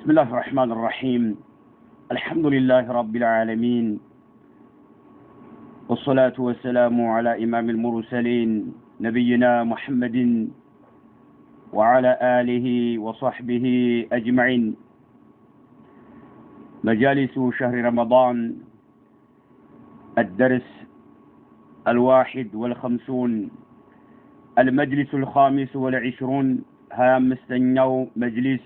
بسم الله الرحمن الرحيم الحمد لله رب العالمين والصلاة والسلام على إمام المرسلين نبينا محمد وعلى آله وصحبه أجمعين. مجالس شهر رمضان الدرس 51 المجلس 25 هامستنيو مجلس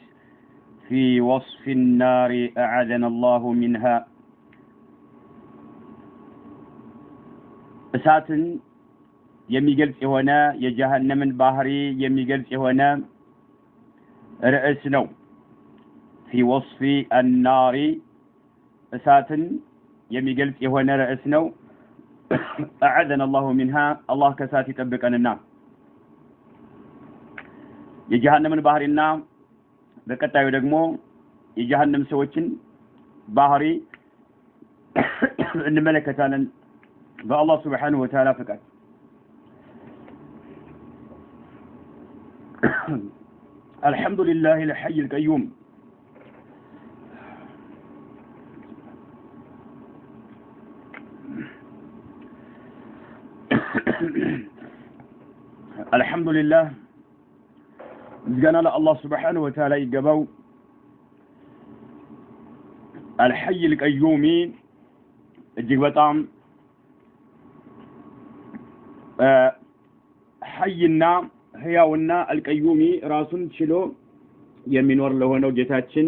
في وصف النار أعاذنا الله منها. እሳትን የሚገልጽ የሆነ የጀሃነምን ባህሪ የሚገልጽ የሆነ ርዕስ ነው። في وصف النار እሳትን የሚገልጽ የሆነ ርዕስ ነው። أعاذنا الله منها الله ከእሳት ይጠብቀንና የጀሃነምን ባህሪና በቀጣዩ ደግሞ የጀሃነም ሰዎችን ባህሪ እንመለከታለን በአላህ Subhanahu Wa Ta'ala ፍቃድ። الحمد لله الحي القيوم الحمد لله زغنا الله سبحانه وتعالى يجباو الحي القيوم እጅግ በጣም ሐይና ህያውና አልቀዩሚ ራሱን ችሎ የሚኖር ለሆነው ጌታችን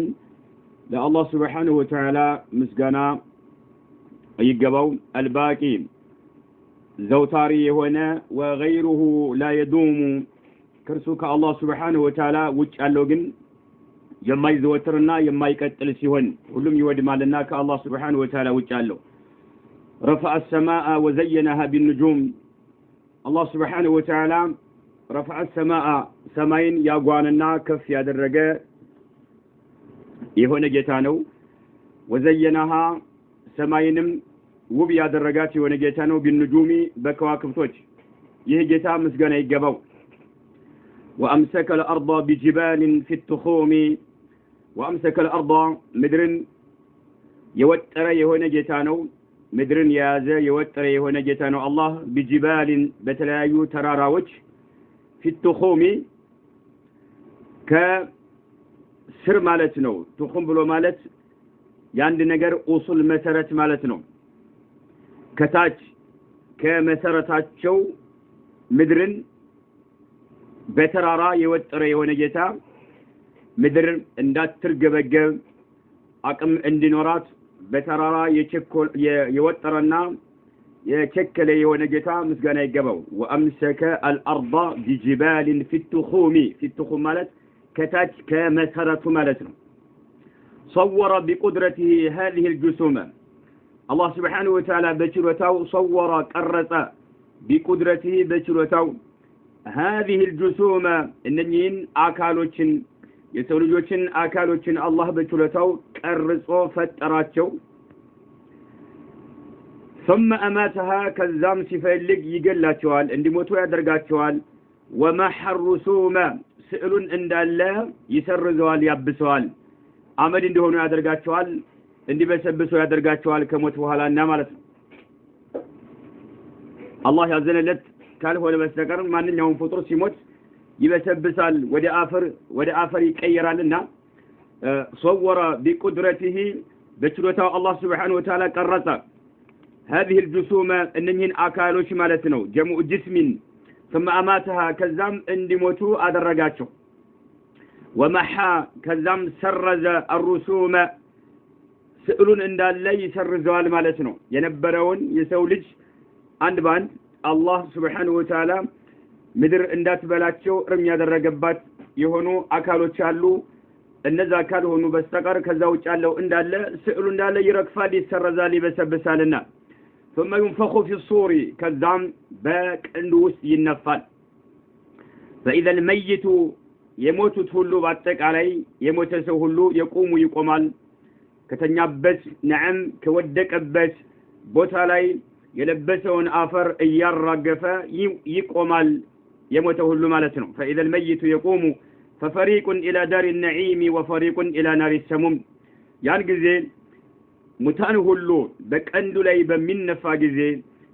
ለአላህ Subhanahu Wa Ta'ala ምስጋና ይገባው። አልባቂ ዘውታሪ የሆነ ወغيره لا يدوم ከርሱ ከአላህ Subhanahu Wa Ta'ala ውጭ ያለው ግን የማይዘወትርና የማይቀጥል ሲሆን ሁሉም ይወድማልና ከአላህ Subhanahu Wa Ta'ala ውጭ ያለው رفع السماء وزينها بالنجوم الله سبحانه وتعالى رفع السماء سماين ያጓንና ከፍ ያደረገ የሆነ ጌታ ነው። وزينها ሰማይንም ውብ ያደረጋት የሆነ ጌታ ነው። بالنجوم በከዋክብቶች ይህ ጌታ ምስጋና ይገባው። وأمسك الأرض بجبال في التخوم وأمسك الأرض مدرن يوتر የሆነ ጌታ ነው። ምድርን የያዘ የወጠረ የሆነ ጌታ ነው አላህ። بجبال በተለያዩ ተራራዎች في التخوم ከስር ማለት ነው። تخوم ብሎ ማለት ያንድ ነገር ኡሱል መሰረት ማለት ነው። ከታች ከመሰረታቸው ምድርን በተራራ የወጠረ የሆነ ጌታ ምድር እንዳትርገበገብ አቅም እንዲኖራት በተራራ የወጠረና የቸከለ የሆነ ጌታ ምስጋና ይገባው። وأمسك الأرض بجبال في التخوم في التخوم ማለት ከታች ከመሰረቱ ማለት ነው። صور بقدرته هذه الجسوم الله سبحانه وتعالى በችሎታው صور ቀረጸ بقدرته በችሎታው هذه الجسوم እነኚህን አካሎችን የሰው ልጆችን አካሎችን አላህ በችሎታው ቀርጾ ፈጠራቸው። ثم أماتها ከዛም ሲፈልግ ይገላቸዋል እንዲሞቱ ያደርጋቸዋል። ومحى الرسوم ስዕሉን እንዳለ ይሰርዘዋል ያብሰዋል። አመድ እንዲሆኑ ያደርጋቸዋል እንዲበሰብሱ ያደርጋቸዋል ከሞት በኋላና ማለት ነው። አላህ ያዘነለት ካልሆነ በስተቀር ማንኛውም ፍጡር ሲሞት ይበሰብሳል ወደ አፈር ይቀየራልና صور بقدرته በችሎታው አላህ Subhanahu Wa Ta'ala ቀረጸ هذه الجسوم እነኚህን አካሎች ማለት ነው። جمع جسم ثم أماتها ከዛም እንዲሞቱ አደረጋቸው። ومحى ከዛም ሰረዘ الرسوم ስዕሉን እንዳለ ይሰርዘዋል ማለት ነው። የነበረውን የሰው ልጅ አንድ ባንድ አላህ Subhanahu Wa Ta'ala ምድር እንዳትበላቸው እርም ያደረገባት የሆኑ አካሎች አሉ። እነዛ አካል ሆኑ በስተቀር ከዛ ውጭ ያለው እንዳለ ስዕሉ እንዳለ ይረግፋል ይሰረዛል ይበሰብሳልና ثم ينفخ في الصور ከዛም በቀንዱ ውስጥ ይነፋል። فإذا الميت የሞቱት ሁሉ በአጠቃላይ የሞተ ሰው ሁሉ የቆሙ ይቆማል። ከተኛበት ነዓም ከወደቀበት ቦታ ላይ የለበሰውን አፈር እያራገፈ ይቆማል የሞተ ሁሉ ማለት ነው። فإذا الميت يقوم ففريق إلى دار النعيم وفريق إلى نار السموم ያን ጊዜ ሙታን ሁሉ በቀንዱ ላይ በሚነፋ ጊዜ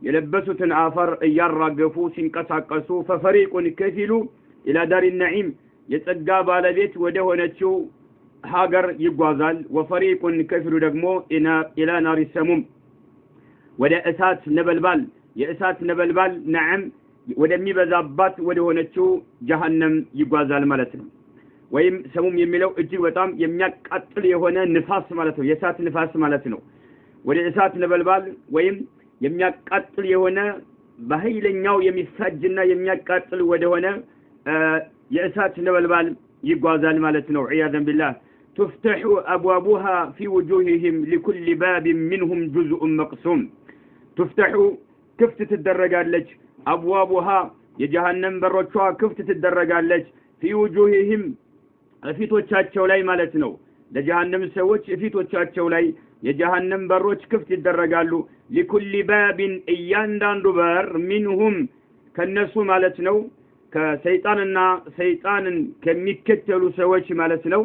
የለበሱትን አፈር እያራገፉ ሲንቀሳቀሱ ففريق ከፊሉ إلى دار النعيم የጸጋ ባለቤት ወደ ሆነችው ሀገር ይጓዛል وفريق ከፊሉ ደግሞ إلى نار السموم ወደ እሳት ነበልባል የእሳት ነበልባል ነዓም ወደሚበዛባት ወደ ሆነችው ጀሃነም ይጓዛል ማለት ነው ወይም ሰሙም የሚለው እጅግ በጣም የሚያቃጥል የሆነ ንፋስ ማለት ነው የእሳት ንፋስ ማለት ነው ወደ እሳት ነበልባል ወይም የሚያቃጥል የሆነ በኃይለኛው የሚፋጅና የሚያቃጥል ወደ ሆነ የእሳት ነበልባል ይጓዛል ማለት ነው ዒያዘን ቢላህ تفتح أبوابها في وجوههم لكل باب منهم جزء مقسوم تفتح كفت تدرجالج أبوابها يجهنم بروتشوا كفت تدرجالج في وجوههم ፊቶቻቸው ላይ ማለት ነው ለጀሃነም ሰዎች ፊቶቻቸው ላይ የጀሃነም በሮች ክፍት ይደረጋሉ لكل باب እያንዳንዱ በር منهم ከነሱ ማለት ነው ከሰይጣንና ሰይጣንን ከሚከተሉ ሰዎች ማለት ነው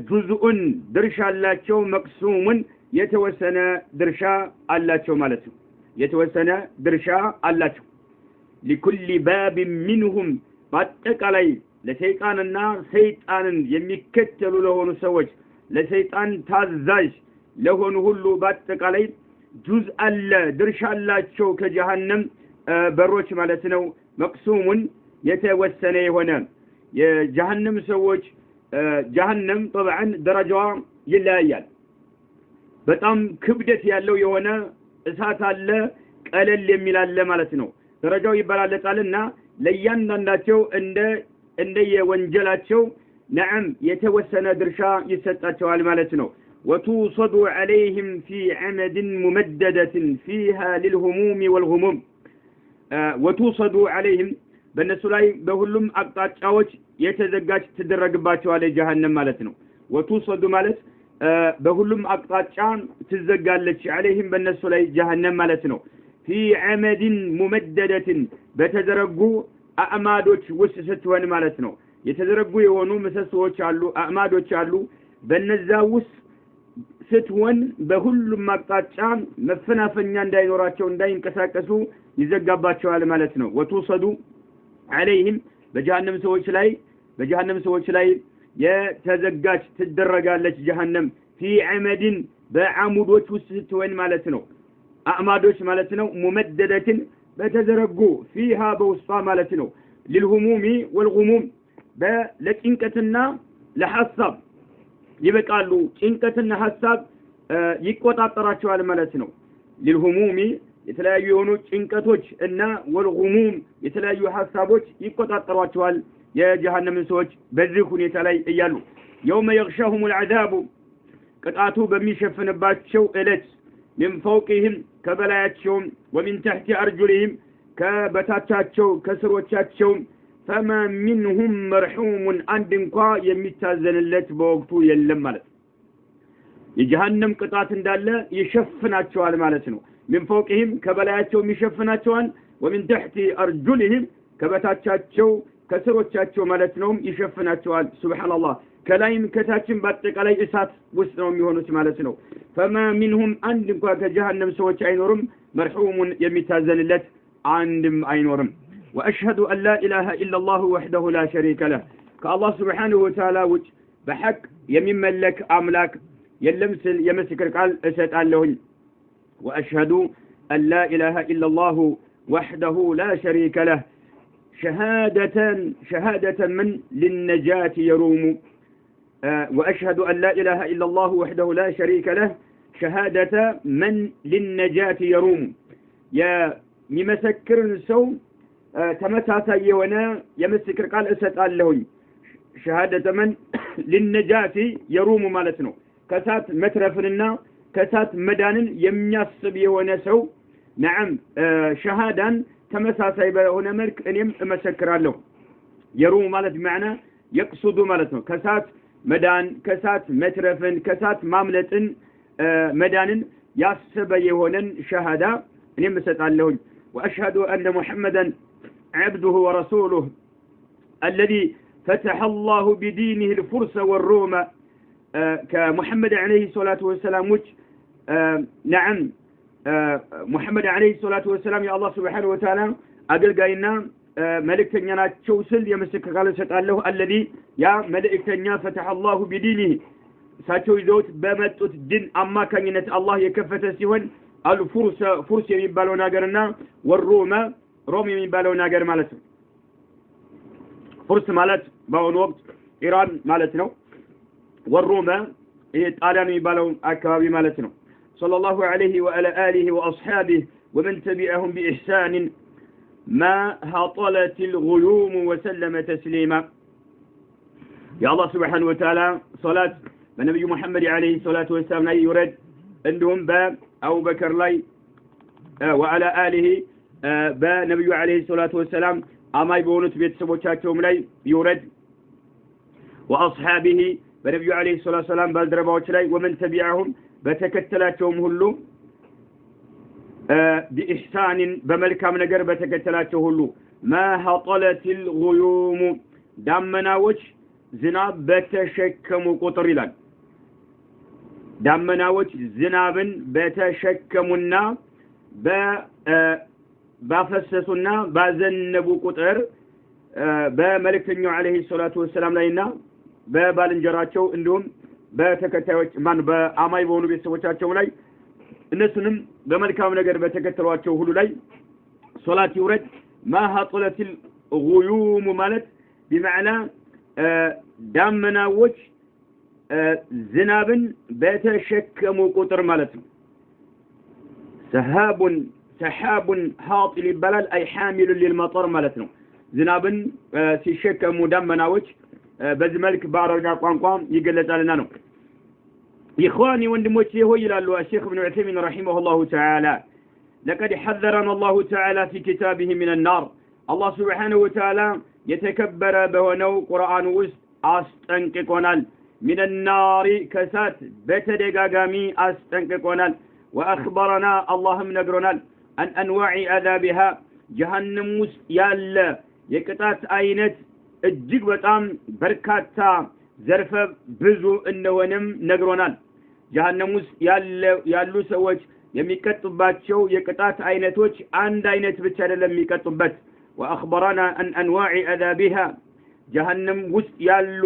ጁዝኡን ድርሻ አላቸው መቅሱሙን የተወሰነ ድርሻ አላቸው ማለት ነው የተወሰነ ድርሻ አላቸው لكل باب منهم በአጠቃላይ ለሰይጣንና ሰይጣንን የሚከተሉ ለሆኑ ሰዎች ለሰይጣን ታዛዥ ለሆኑ ሁሉ በአጠቃላይ ጁዝ አለ ድርሻ አላቸው ከጀሃነም በሮች ማለት ነው መቅሱሙን የተወሰነ የሆነ የጀሃነም ሰዎች ጀሃነም طبعا ደረጃዋ ይለያያል በጣም ክብደት ያለው የሆነ እሳት አለ ቀለል የሚል አለ ማለት ነው ደረጃው ይበላለጣልና ለያንዳንዳቸው እንደ የወንጀላቸው ነዓም የተወሰነ ድርሻ ይሰጣቸዋል ማለት ነው وتوصد عليهم في عمد ممددة فيها للهموم والغموم وتوصد عليهم በነሱ ላይ በሁሉም አቅጣጫዎች የተዘጋጅ ተደረግባቸዋል ጀሃነም ማለት ነው وتوصد ማለት በሁሉም አቅጣጫ ትዘጋለች عليهم በነሱ ላይ ጀሃነም ማለት ነው في عمد ممددة በተዘረጉ አዕማዶች ውስጥ ስትሆን ማለት ነው የተዘረጉ የሆኑ ምሰሶች አሉ አዕማዶች አሉ በነዛ ውስጥ ስትሆን በሁሉም አቅጣጫ መፈናፈኛ እንዳይኖራቸው እንዳይንቀሳቀሱ ይዘጋባቸዋል ማለት ነው ወትወሰዱ عليهم በጀሃነም ሰዎች ላይ የተዘጋች ትደረጋለች ጀሃነም في عمد በአሙዶች ውስጥ ስትሆን ማለት ነው አዕማዶች ማለት ነው ممددة በተዘረጉ فيها በውስጧ ማለት ነው للهموم والغموم ለጭንቀትና ለሐሳብ ይበቃሉ ጭንቀትና ሐሳብ ይቆጣጣራቸዋል ማለት ነው للهموم የተለያዩ የሆኑ ጭንቀቶች እና والغموم የተለያዩ ሐሳቦች ይቆጣጣሯቸዋል የጀሃነም ሰዎች በዚህ ሁኔታ ላይ እያሉ يوم يغشاهم العذاب ቅጣቱ በሚሸፍንባቸው እለት من فوقهم كبلاياتهم ومن تحت أرجلهم كبتاتاتهم كسروتاتهم فما منهم مرحوم عندنقا يمتازن اللت بوقتو يلم مالت يجهنم قطعت اندالة يشفناتشوال مالتنو من فوقهم كبلاياتهم يشفناتشوال ومن تحت أرجلهم كبتاتاتهم كسروتاتهم مالتنهم يشفناتشوال سبحان الله كلايم كتاتشم باتق علي إسات وسنهم يهونس مالتنو فما منهم عندما كجهنم سوى عينورم مرحوم يمتازن اللت عندم عينورم وأشهد أن لا إله إلا الله وحده لا شريك له كالله سبحانه وتعالى بحق يمين ملك أملاك يلمسل يمسكر قال أسد اللهن وأشهد أن لا إله إلا الله وحده لا شريك له شهادة من للنجاة يروم وأشهد أن لا إله إلا الله وحده لا شريك له شهادة من للنجاة يروم يا يمسكر سو تمساسا يونا يمسكر قال أسد اللهن شهادة من للنجاة يروم مالتنو كسات مترفننا كسات مدان يمياسب يونا سو نعم شهادا تمساسا يبقى ملك انيم مسكر له يروم مالت معنى يقصد مالتنو كسات مدان كسات مترفن كسات ماملتن مدان ياسب يونا شهادا انيم مسكر له وأشهد أن محمدا عبده ورسوله الذي فتح الله بدينه الفرس والروم كمحمد عليه الصلاة والسلام نعم محمد عليه الصلاة والسلام يا الله سبحانه وتعالى أقل قاينا ملكتنا تشوسل يمسك قال ستقاله الذي يا ملكتنا فتح الله بدينه ساتو يزوت بمتوت دين أما كان الله يكفت سيون الفرس يمبالو ناقرنا والروم روم يمبالو ناقر مالته فرس مالت باون وقت إيران مالتنا والروم طاليان يمبالو أكابي مالتنا صلى الله عليه وعلى آله وأصحابه ومن تبعهم بإحسان ما هطلت الغيوم وسلم تسليما يا الله سبحانه وتعالى صلاة النبي محمد عليه الصلاة والسلام لا يرد عندهم أبو بكر لاي وعلى آله نبي عليه الصلاة والسلام أما يبونت بيت سبوتشاتهم لاي يرد وأصحابه بنبي عليه الصلاة والسلام بالدربوش لاي ومن تبعهم بتكتلاتهم هلو بإحسان بملكام نجر بتكتلاتهم هلو ما هطلت الغيوم دامنا وش زناب بتشكم قطر لك دامنا وش زنابا بتشكمنا بفسسنا بزنبو قطر بملكتنا عليه الصلاة والسلام لنا ببالنجراتشو عندهم በተከታዮች ማን በአማይ በሆኑ ቤተሰቦቻቸው ላይ እነሱንም በመልካም ነገር በተከተሏቸው ሁሉ ላይ ሶላት ይውረድ ما هطلت الغيوم ማለት بمعنى ዳመናዎች ዝናብን በተሸከሙ ቁጥር ማለት ነው سحاب هاطل ይባላል أي حامل للمطر ማለት ነው ዝናብን ሲሸከሙ ዳመናዎች በዚህ መልክ በአረብኛ ቋንቋ ይገለጻልና ነው إخواني وندموتي هو يلالو الشيخ ابن عثيمين رحمه الله تعالى لقد حذرنا الله تعالى في كتابه من النار الله سبحانه وتعالى يتكبر بهنو قرآن وست أستنققونال من النار كسات بتدقاقامي أستنققونال وأخبرنا اللهم نقرونال أن أنواع عذابها جهنم وست يالا يكتات آينت እጅግ በጣም በርካታ ዘርፈ ብዙ እንደሆነም ነግሮናል ጀሃነም ውስጥ ያሉ ሰዎች የሚቀጡባቸው የቅጣት አይነቶች አንድ አይነት ብቻ አይደለም የሚቀጡበት واخبرنا ان انواع عذابها ጀሃነም ውስጥ ያሉ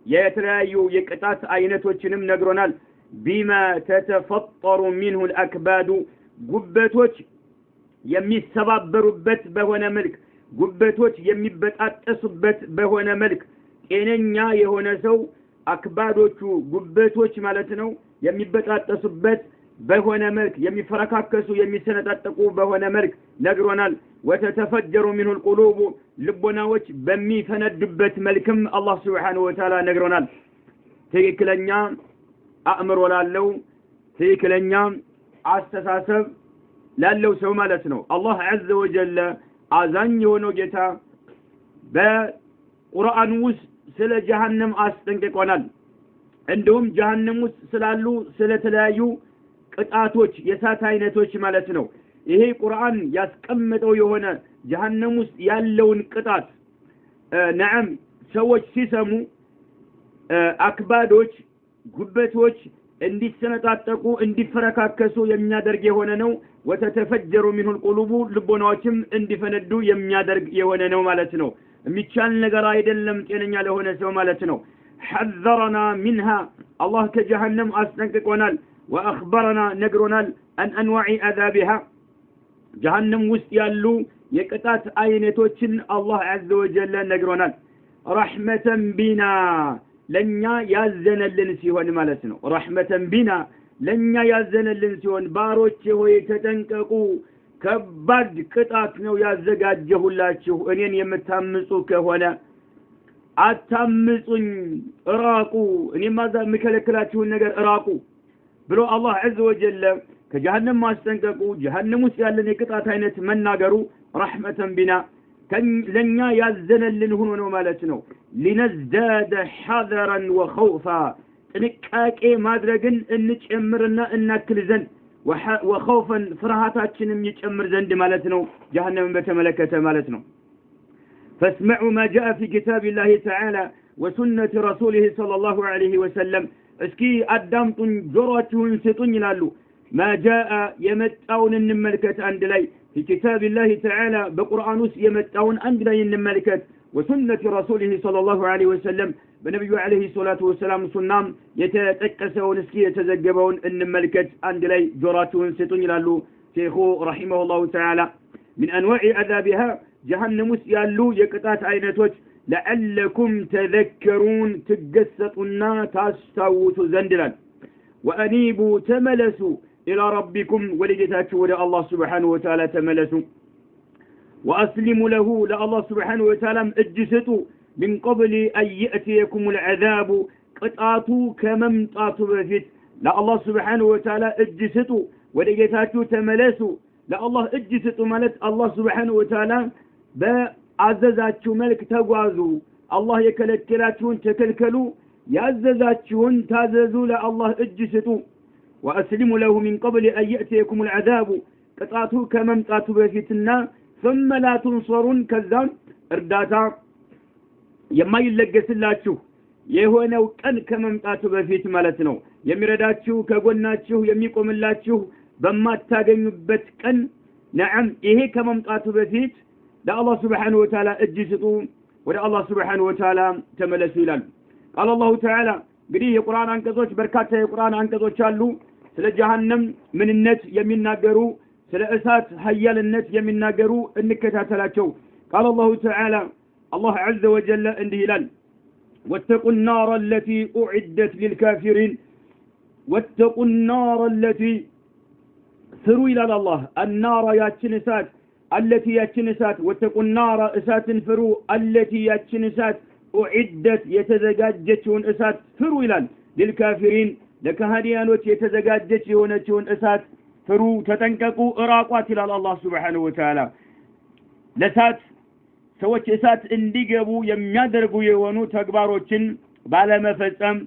የተለያዩ የቅጣት አይነቶችንም ነግሮናል بما تتفطر منه الاكباد ጉበቶች የሚሰባበሩበት በሆነ መልክ ጉበቶች የሚበጣጠሱበት በሆነ መልክ ጤነኛ የሆነ ሰው አክባዶቹ ጉበቶች ማለት ነው የሚበጣጠሱበት በሆነ መልክ የሚፈረካከሱ የሚሰነጣጠቁ በሆነ መልክ ነግሮናል وتتفجر منه القلوب ልቦናዎች በሚፈነዱበት መልክም አላህ Subhanahu Wa Ta'ala ነግሮናል ትክክለኛ አእምሮ ላለው ትክክለኛ አስተሳሰብ ላለው ሰው ማለት ነው አላህ عز وجل አዛኝ የሆነው ጌታ በቁርአን ውስጥ ስለ ጀሃነም አስጠንቅቆናል እንደውም ጀሃነም ውስጥ ስላሉ ስለተለያዩ ቅጣቶች የሳት አይነቶች ማለት ነው ይሄ ቁርአን ያስቀመጠው የሆነ ጀሃነም ውስጥ ያለውን ቅጣት ነዓም ሰዎች ሲሰሙ አክባዶች ጉበቶች እንዲሰነጣጠቁ እንዲፈረካከሱ የሚያደርግ የሆነ ነው وتتفجر منه القلوب ልቦናዎችም እንዲፈነዱ የሚያደርግ የሆነ ነው ማለት ነው የሚቻል ነገር አይደለም ጤነኛ ለሆነ ሰው ማለት ነው حذرنا منها الله كجهنم አስጠንቅቆናል واخبرنا ነግሮናል ان انواع عذابها جهنم ውስጥ ያሉ የቅጣት አይነቶችን አላህ عز وجل ነግሮናል رحمة بنا ለኛ ያዘነልን ሲሆን ማለት ነው رحمة بنا ለኛ ያዘነልን ሲሆን ባሮች ሆይ ተጠንቀቁ ከባድ ቅጣት ነው ያዘጋጀሁላችሁ እኔን የምታምጹ ከሆነ አታምጹኝ እራቁ እኔ ማዛ መከለከላችሁ ነገር እራቁ ብሎ አላህ عز وجل ከጀሃነም ማስጠንቀቁ ጀሃነም ውስጥ ያለን የቅጣት አይነት መናገሩ رحمة بنا ለኛ ያዘነልን ሆኖ ነው ማለት ነው لنزداد حذرا وخوفا ጥንቃቄ ማድረግን እንጨምርና እናክል ዘንድ وخوفا ፍርሃታችንም ይጨምር ዘንድ ማለት ነው ጀሃነምን በተመለከተ ማለት ነው فاسمعوا ما جاء في كتاب الله تعالى وسنة رسوله صلى الله عليه وسلم اسكي أدامتن جراتون ستون يلالو ما جاء يمتعون النملكة عند لي في كتاب الله تعالى بقرآنوس يمتعون عند لي النملكة وسنة رسوله صلى الله عليه وسلم بنبي عليه الصلاة والسلام سنام يتتكسون اسكي يتزقبون النملكة عند لي جراتون ستون يلالو شيخو رحمه الله تعالى من أنواع عذابها جهنم يالو يقطات عينتوش لعلكم تذكرون تجسطنا تستوثوا زندلا وأنيبوا تملسوا إلى ربكم ولجتاتوا ولى الله سبحانه وتعالى تملسوا وأسلموا له لله سبحانه وتعالى اجسطوا من قبل أن يأتيكم العذاب قطعتوا كممطاتوا بفت لا الله سبحانه وتعالى اجسطوا ولجتاتوا تملسوا لا الله اجسطوا مالت الله سبحانه وتعالى عززاتشو ملك تغوازو الله يكلكلاچون تكلكلو يعززاتشون تاززو لا الله اجسطو واسلموا له من قبل ان ياتيكم العذاب قطعتو كممطاتو بفيتنا ثم لا تنصرون كذاب ارداتا يما يلغسلاچو የሆነው ቀን ከመምጣቱ በፊት ማለት ነው የሚረዳችሁ ከጎናችሁ የሚቆምላችሁ በማታገኙበት ቀን ነዓም ይሄ ከመምጣቱ በፊት لله سبحانه وتعالى اجسطوا ولا الله سبحانه وتعالى تملسوا ይላል قال الله تعالى እንግዲህ የቁርአን አንቀጾች በርካታ የቁርአን አንቀጾች አሉ ስለ ጀሃነም ምንነት የሚናገሩ ስለ እሳት ኃያልነት የሚናገሩ እንከታተላቸው قال الله تعالى الله عز وجل እንዲህ ይላል واتقوا النار التي أعدت للكافرين واتقوا النار التي سروا إلى الله النار ياتشن سات التي ياتشن سات واتقوا النار اسات فروا التي ياتشن سات أعدت يتزجاجتون اسات فروا إلى للكافرين لكهديانوت يتزجاجتون اسات فروا تتنكقوا اراقات إلى الله سبحانه وتعالى لسات ሰዎች እሳት እንዲገቡ የሚያደርጉ የሆኑ ተግባሮችን ባለመፈጸም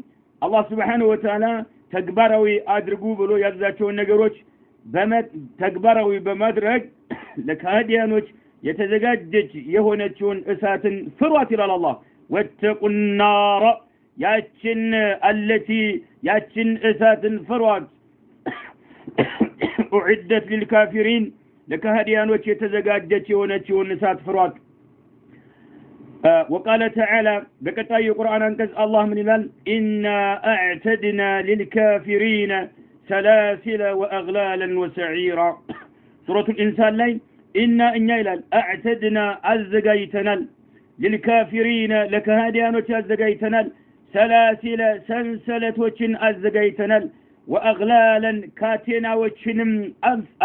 አላህ Subhanahu Wa Ta'ala ተግባራዊ አድርጉ ብሎ ያዛቸው ነገሮች ተግባራዊ በማድረግ ለካህዲያኖች የተዘጋጀች የሆነችውን እሳትን ፍሯት ይላል አላህ ወተቁ النار ያችን እሳትን ፍሯት أعدت للكافرين ለካህዲያኖች የተዘጋጀች የሆነችውን እሳት ፍሯት وقال تعالى بقطع القرآن انكز الله من الال إنا أعتدنا للكافرين سلاسل وأغلالا وسعيرا سورة الإنسان لي إنا الال أعتدنا الزقايتنا للكافرين لك هاديانوش الزقايتنا سلاسل سلسلة وشن الزقايتنا وأغلالا كاتنا وشنم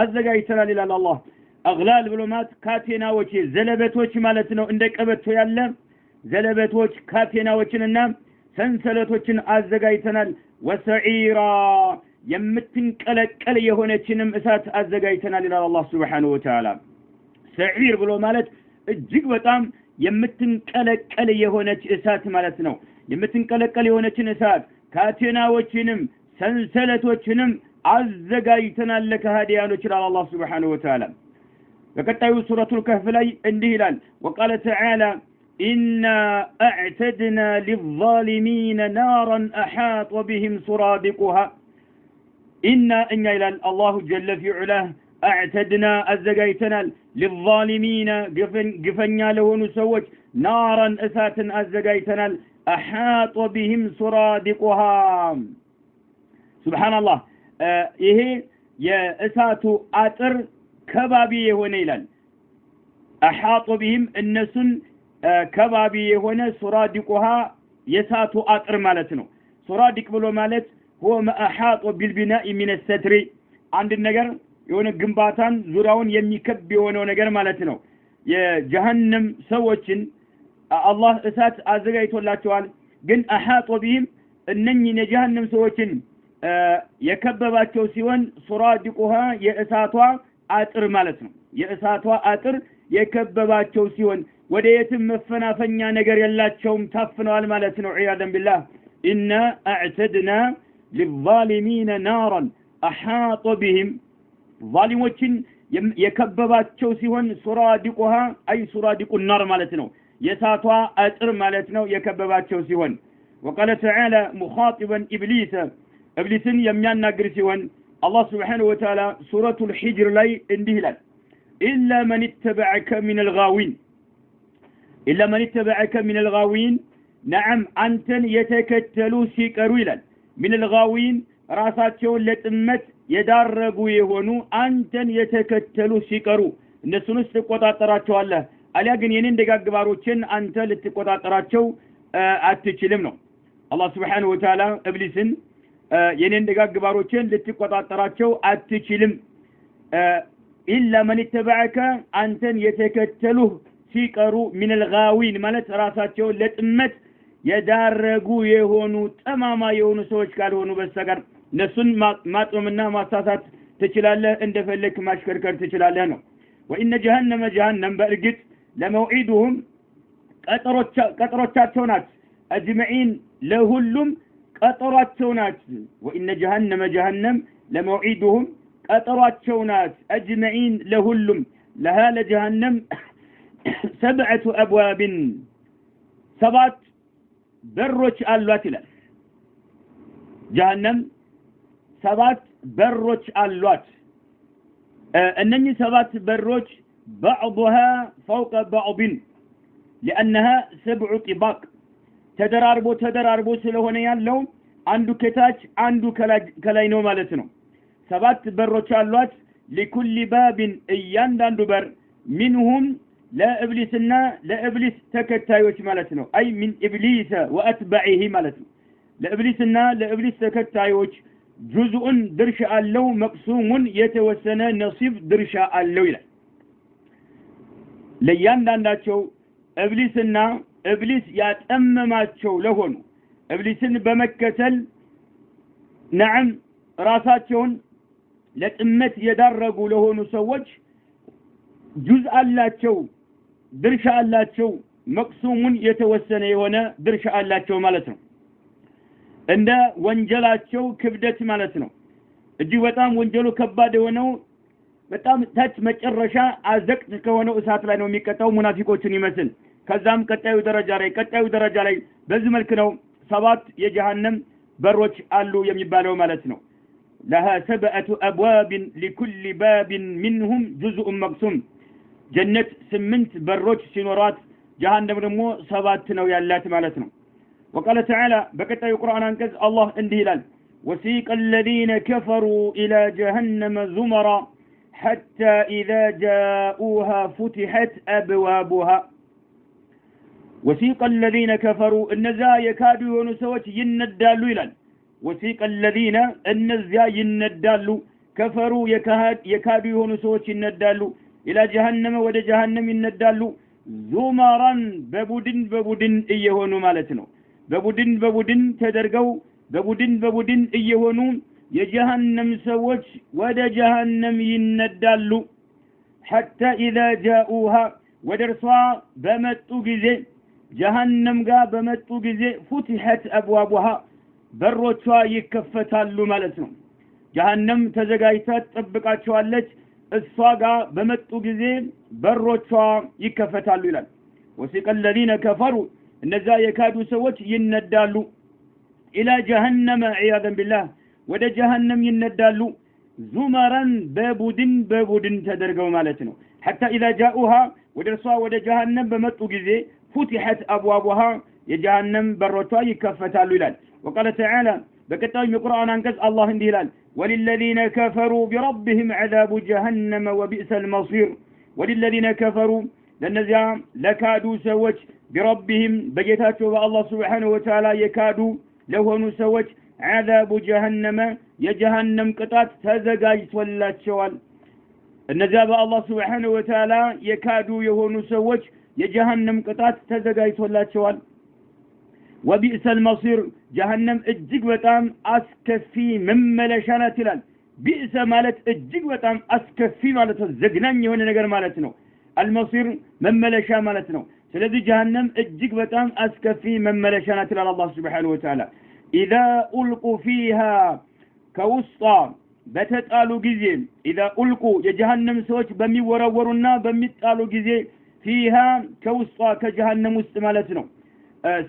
الزقايتنا لله الله أغلال بلومات كاتينا وشي زلبت وش مالتنا عندك أبت يالا زلبت وش كاتينا وشننا سنسلت وشن أزقايتنا وسعيرا يمتن كالك يهونا شنم إسات أزقايتنا لله الله سبحانه وتعالى سعير بلومالت الجيق بتام يمتن كالك يهونا إسات مالتنا يمتن كالك يهونا شن إسات كاتينا وشنم سنسلت وشنم أزقايتنا لك هاديانو شلال الله سبحانه وتعالى فكتايو سورة الكهف لي اندهلال وقال تعالى إنا أعتدنا للظالمين نارا أحاط بهم سرادقها إنا إلى الله جل في علاه أعتدنا الزقايتنا للظالمين قفنيا له نسوج نارا أساتا الزقايتنا أحاط بهم سرادقها سبحان الله إيه يا أساتو آتر ከባቢ የሆነ ይላል አሐጡ بهم እነሱን ከባቢ የሆነ ሱራዲቁሃ የሳቱ አጥር ማለት ነው ሱራዲቅ ብሎ ማለት هو ما احاط بالبناء من الستر አንድ ነገር የሆነ ግንባታን ዙሪያውን የሚከብ የሆነው ነገር ማለት ነው የጀሃነም ሰዎችን አላህ እሳት አዘጋጅቶላቸዋል ግን አሐጡ بهم እነኚህ የጀሃነም ሰዎችን የከበባቸው ሲሆን ሱራዲቁሃ የእሳቷ አጥር ማለት ነው የእሳቷ አጥር የከበባቸው ሲሆን ወደ የትም መፈናፈኛ ነገር የላቸውም ታፍነዋል ማለት ነው ዒያደን ቢላህ ኢና አዕተድና للظالمين نارا احاط بهم ظالሞችን የከበባቸው ሲሆን ሱራዲቁሃ አይ ሱራዲቁ النار ማለት ነው የሳቷ አጥር ማለት ነው የከበባቸው ሲሆን وقال تعالى مخاطبا ابليس ابليسን የሚያናግር ሲሆን አላህ Subhanahu Wa Ta'ala ሱረቱል ሂጅር ላይ እንዲህ ይላል إلا من اتبعك من الغاوين إلا من اتبعك من الغاوين نعم أنتن يتكتلوا سيكروا ይላል من الغاوين ራሳቸውን ለጥመት የዳረጉ የሆኑ አንተን የተከተሉ ሲቀሩ እነሱንስ ተቆጣጣራቸዋለህ አሊያ ግን የኔን ደጋግባሮችን አንተ ልትቆጣጣራቸው አትችልም ነው አላህ Subhanahu Wa Ta'ala ኢብሊስን የኔን ደጋግባሮችን ልትቆጣጣራቸው አትችልም ኢላ ማን ተበዐከ አንተን የተከተሉ ሲቀሩ من الغاوين ማለት ራሳቸውን ለጥመት የዳረጉ የሆኑ ጠማማ የሆኑ ሰዎች ካልሆኑ በስተቀር እነሱን ማጥመምና ማሳሳት ትችላለህ እንደፈለክ ማሽከርከር ትችላለህ ነው وإن جهنم በእርግጥ ለመውዒዱሁም ቀጠሮቻቸው ናት አጅመዒን ለሁሉም ቀጠሯቸው ናት وإن جهنم ለመውዒዱሁም ቀጠሯቸው ናት አጅመዒን ለሁሉም لها ለጀሃነም 7 أبواب 7 በሮች አሏት ይላል ጀሃነም 7 በሮች አሏት እነኚህ 7 በሮች بعضها فوق بعض لأنها 7 طباق ተደራርቦ ስለሆነ ያለው አንዱ ከታች አንዱ ከላይ ነው ማለት ነው 7 በሮች አሏት لكل باب እያንዳንዱ በር منهم ለኢብሊስና ለኢብሊስ ተከታዮች ማለት ነው አይ من ابليس واتباعه ማለት ነው ለኢብሊስና ለኢብሊስ ተከታዮች ጁዝኡን ድርሻ አለው መቅሱሙን የተወሰነ ነሲብ ድርሻ አለው ይላል ለያንዳንዳቸው ኢብሊስና ኢብሊስ ያጠመማቸው ለሆኑ ኢብሊስን በመከተል ነዓም ራሳቸውን ለጥመት የዳረጉ ለሆኑ ሰዎች ጁዝ አላቸው ድርሻ አላቸው መቅሱሙን የተወሰነ የሆነ ድርሻ አላቸው ማለት ነው እንደ ወንጀላቸው ክብደት ማለት ነው እጅግ በጣም ወንጀሉ ከባድ የሆነው በጣም ታች መጨረሻ አዘቅት ከሆነው እሳት ላይ ነው የሚቀጣው ሙናፊቆችን ይመስል ከዛም ቀጣዩ ደረጃ ላይ በዚህ መልኩ ነው 7 የጀሃነም በሮች አሉ የሚባለው ማለት ነው لها 7 أبواب لكل باب منهم جزء مقسوم ጀነት 8 በሮች ሲኖራት ጀሃነም ደግሞ 7 ነው ያላት ማለት ነው وقال تعالى በቀጣዩ ቁርአን አንቀጽ አላህ እንዲህ ይላል وسيق الذين كفروا إلى جهنم زمرا حتى إذا جاءوها فتحت أبوابها وسيق الذين كفروا النزا يكادوا ينسوت يندالوا ይላል وسيق الذين النزا يندالوا كفروا يكادوا ينسوت يندالوا إلى جهنم ወደ جهنم ይነዳሉ ዙመራን በቡድን እየሆኑ ማለት ነው በቡድን ተደርገው በቡድን እየሆኑ የጀሃነም ሰዎች ወደ جهنم ይነዳሉ حتى إذا جاءوها ወደርሷ በመጡ ጊዜ جهنم ጋር በመጡ ጊዜ فتحت أبوابها በሮቿ ይከፈታሉ ማለት ነው جهنم ተዘጋጅታ ተጠብቃቸዋለች እሷ ጋር በመጡ ጊዜ በሮቿ ይከፈታሉ ይላል وسيق الذين كفروا እነዛ የካዱ ሰዎች ይነዳሉ الى جهنم عياذا بالله ወደ جهنم ይነዳሉ ዙመራን በቡድን ተደርገው ማለት ነው حتى اذا جاءوها ወደርሷ ወደ جهنم በመጡ ጊዜ فتحت ابوابها የجهنم በሮቿ ይከፈታሉ ይላል وقال تعالى በቀጣዩ የቁርአን አንቀጽ አላህ እንዲህ ይላል وللذين كفروا بربهم عذاب جهنم وبئس المصير وللذين كفروا لنزيا لكادوا سوج بربهم بجتاتوا بالله سبحانه وتعالى يكادوا لهونوا سوج عذاب جهنم يجهنم قطات تزغاجت ولاچوال النزيا بالله سبحانه وتعالى يكادوا يهونوا سوج يجهنم قطات تزغاجت ولاچوال وبئس المصير جهنم እጅግ በጣም አስከፊ መመለሻናት ይላል ቢእሰ ማለት እጅግ በጣም አስከፊ ማለት ዘግናኝ የሆነ ነገር ማለት ነው المصير መመለሻ ማለት ነው ስለዚህ جهنم እጅግ በጣም አስከፊ መመለሻናት ይላል አላህ Subhanahu Wa Ta'ala اذا القوا فيها كوسطا በተጣሉ ጊዜ اذا القوا የجهنم ሰዎች በሚወረወሩና በሚጣሉ ጊዜ فيها كوسطا كجهنم مستمالتنا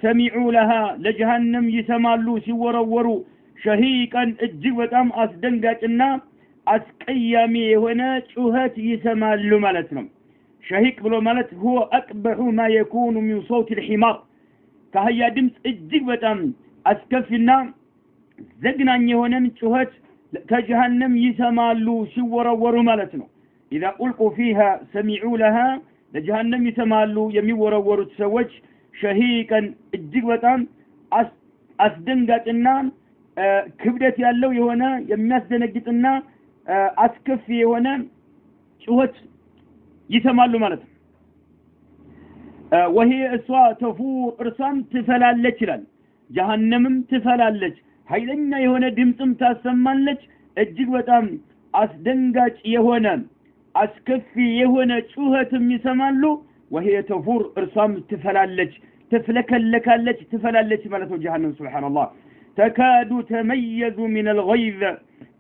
سمعوا لها لجهنم يسمالو سيورورو شهيقا እጅግ በጣም አስደንጋጭና አስቀያሚ የሆነ ጩኸት ይሰማሉ ማለት ነው شهيق ብሎ ማለት هو اقبح ما يكون من صوت الحمار ከአህያ ድምጽ እጅግ በጣም አስከፊና ዘግናኝ የሆነን ጩኸት ከጀሃነም ይሰማሉ ሲወረወሩ ማለት ነው اذا القوا فيها سمعوا لها ለጀሃነም ይሰማሉ የሚወረወሩት ሰዎች شهيقا እጅግ በጣም አስደንጋጭና ክብደት ያለው የሆነ የሚያስደነግጥና አስከፊ የሆነ ጩኸት ይሰማሉ ማለት ነው وهي اسوا تفور እርሷም ትፈላለች ይላል ጀሃነምም ትፈላለች ኃይለኛ የሆነ ድምጽም ታሰማለች እጅግ በጣም አስደንጋጭ የሆነ አስከፊ የሆነ ጩኸትም ይሰማሉ وهي تفور እርሷም ትፈላለች تفلكلكالች ትፈላለች ማለት ነው ጀሃነም سبحان الله تكاد تميز من الغيظ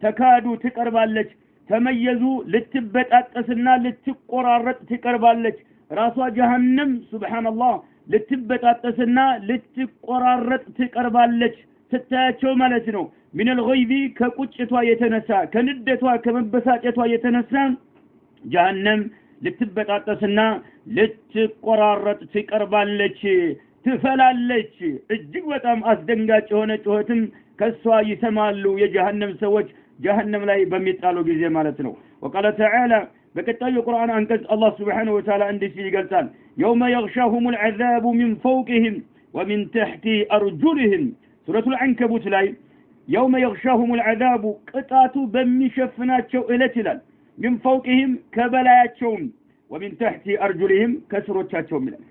تكاد تقربالች ተመየዙ ልትበጣጠስና ልትቆራረጥ ትቀርባለች ራሷ ጀሃነም ሱብሃንአላህ ልትበጣጠስና ልትቆራረጥ ትቀርባለች ስታያቸው ማለት ነው من الغيظ ከቁጭቷ የተነሳ ከንደቷ ከመበሳጨቷ የተነሳ ጀሃነም ልትበጣጠስና ልትቆራረጥ ትቀርባለች ትፈላለች እጅግ በጣም አስደንጋጭ የሆነ ጩኸትም ከሷ ይሰማሉ የጀሃነም ሰዎች جهنم لا بميطالو غزي معناتنو وقال تعالى بكتاي القران انكز الله سبحانه وتعالى عندي في قالتان يوم يغشاهم العذاب من فوقهم ومن تحت ارجلهم سوره العنكبوت لاي يوم يغشاهم العذاب قطاتو بميشفناچو الاتلال من فوقهم كبلاياچوم ومن تحت ارجلهم كسروچاچو ميلال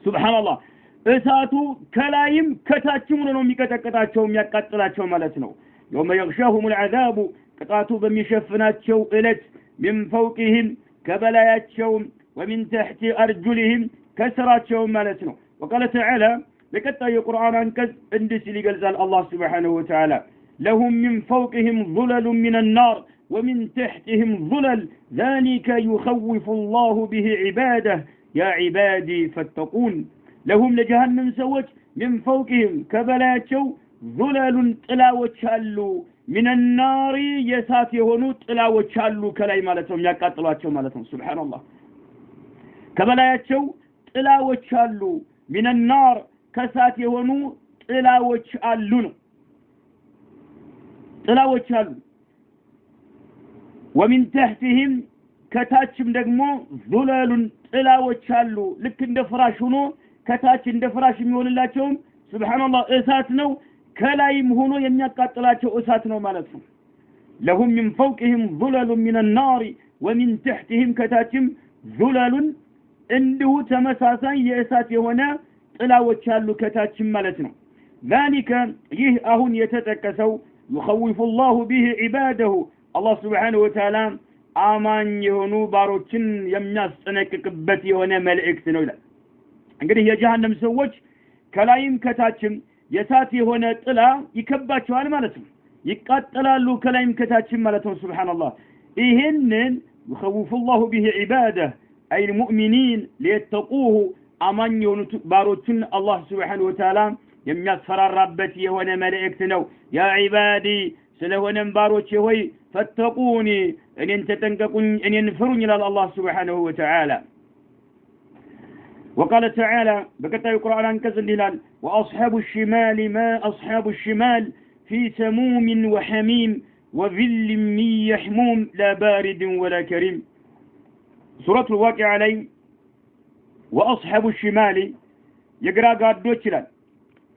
سبحان الله እሳቱ ከላይም ከታችም ነው የሚቀጠቀጣቸው የሚያቃጥላቸው ማለት ነው يوم يغشاهم العذاب قطعتوا بمشفناتشو إلت من فوقهم كبلاياتشو ومن تحت أرجلهم كسراتشو مالتنو وقال تعالى لكتا القرآن انكز اندس لقلزال الله سبحانه وتعالى لهم من فوقهم ظلل من النار ومن تحتهم ظلل ذلك يخوف الله به عباده يا عبادي فاتقون لهم لجهنم سوت من فوقهم كبلاياتشو ظلل ጥላዎች አሉ من النار የሳት የሆኑ ጥላዎች አሉ ከላይ ማለት ነው የሚያቃጥሏቸው ማለት ነው ሱብሃንአላህ ከበላያቸው ጥላዎች አሉ من النار ከሳት የሆኑ ጥላዎች አሉ ነው ጥላዎች አሉ ومن تحتهم ከታችም ደግሞ ظلل ጥላዎች አሉ ልክ እንደ ፍራሽ ሆኖ ከታች እንደ ፍራሽ የሚሆንላቸው ሱብሃንአላህ እሳት ነው ከላይም ሆኖ የሚያቃጥላቸው እሳት ነው ማለት ነው لهم من فوقهم ظلل من النار ومن تحتهم كتاتم ظلل እንዲሁ ተመሳሳይ የእሳት የሆነ ጥላዎች አሉ ከታችም ማለት ነው ذلك ይህ አሁን የተጠቀሰው يخوف الله به عباده الله سبحانه وتعالى አማኝ የሆኑ ባሮችን የሚያስጠነቅቅበት የሆነ መልእክት ነው ይላል እንግዲህ የጀሃነም ሰዎች ከላይም ከታችም የሳት የሆነ ጥላ ይከባቸዋል ማለት ነው ይቃጠላሉ ከላይም ከታችም ማለት ነው ሱብሃንአላህ ይሄንን يخوف الله به عباده اي المؤمنين ليتقوه አማኝ የሆኑ ባሮችን አላህ Subhanahu Wa Ta'ala የሚያስፈራራበት የሆነ መልእክት ነው ያ ዒባዲ ስለሆነም ባሮቼ ሆይ ፈተቁኒ እኔን ተጠንቀቁኝ እኔን ፍሩኝ ይላል አላህ Subhanahu Wa Ta'ala وقال تعالى بكتاب القرآن انكزل هلال وأصحاب الشمال ما أصحاب الشمال في سموم وحميم وظل من يحموم لا بارد ولا كريم سورة الواقع علي وأصحاب الشمال يقرأ قادوش لال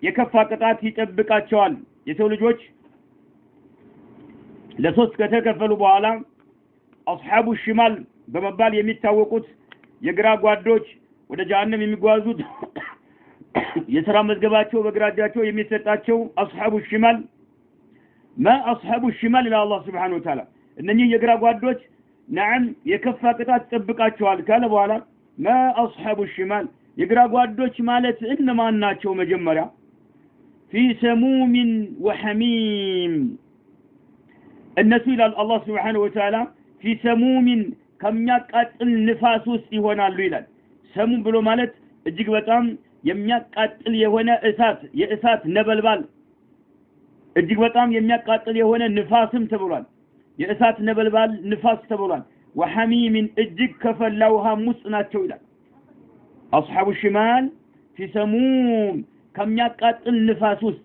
يكفى قطعات يتبقى شوال يسول جوش لصوص كتكفلوا بوالا أصحاب الشمال بمبال يميت تاوقوت يقرأ قادوش ወደ ጀሃነም የሚጓዙት የሥራ መዝገባቸው በግራጃቸው የሚሰጣቸው አስሐቡ ሽማል ما أصحاب الشمال إلى الله سبحانه وتعالى إنني يقرأ قادوش نعم يكفى قطعة تطبقاتشو هالكالة بوالا ما أصحاب الشمال يقرأ قادوش مالت إنما أناتشو مجمرة في سموم وحميم النسوء إلى الله سبحانه وتعالى في سموم كم يقات النفاس استيوانا الليلة ሰሙም ብሎ ማለት እጅግ በጣም የሚያቃጥል የሆነ እሳት የእሳት ነበልባል እጅግ በጣም የሚያቃጥል የሆነ ንፋስም ተብሏል የእሳት ነበልባል ንፋስ ተብሏል وحميم እጅግ ከፈላ ውሃም ውስጥ ናቸው ይላል أصحاب الشمال في سموم ከሚያቃጥል ንፋስ ውስጥ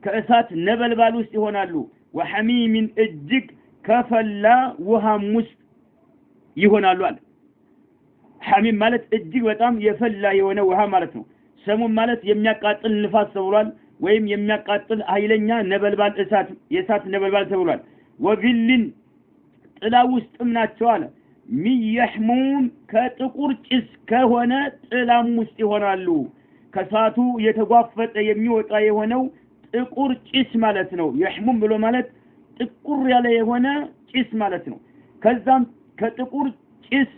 ከእሳት ነበልባል ውስጥ ይሆናሉ وحميم እጅግ ከፈላ ውሃም ውስጥ ይሆናሉ አለ حميم ማለት እጅግ በጣም የፈላ የሆነ ውሃ ማለት ነው ሰሙም ማለት የሚያቃጥል ንፋስ ተብሏል ወይም የሚያቃጥል ኃይለኛ ነበልባል እሳት የእሳት ነበልባል ተብሏል ወቪልን ጥላ ውስጥም ናቸው አለ ሚየህሙም ከጥቁር ጭስ ከሆነ ጥላም ውስጥ ይሆናሉ ከሳቱ የተጓፈጠ የሚወጣ የሆነው ጥቁር ጭስ ማለት ነው ይህሙም ብሎ ማለት ጥቁር ያለ የሆነ ጭስ ማለት ነው ከዛም ከጥቁር ጭስ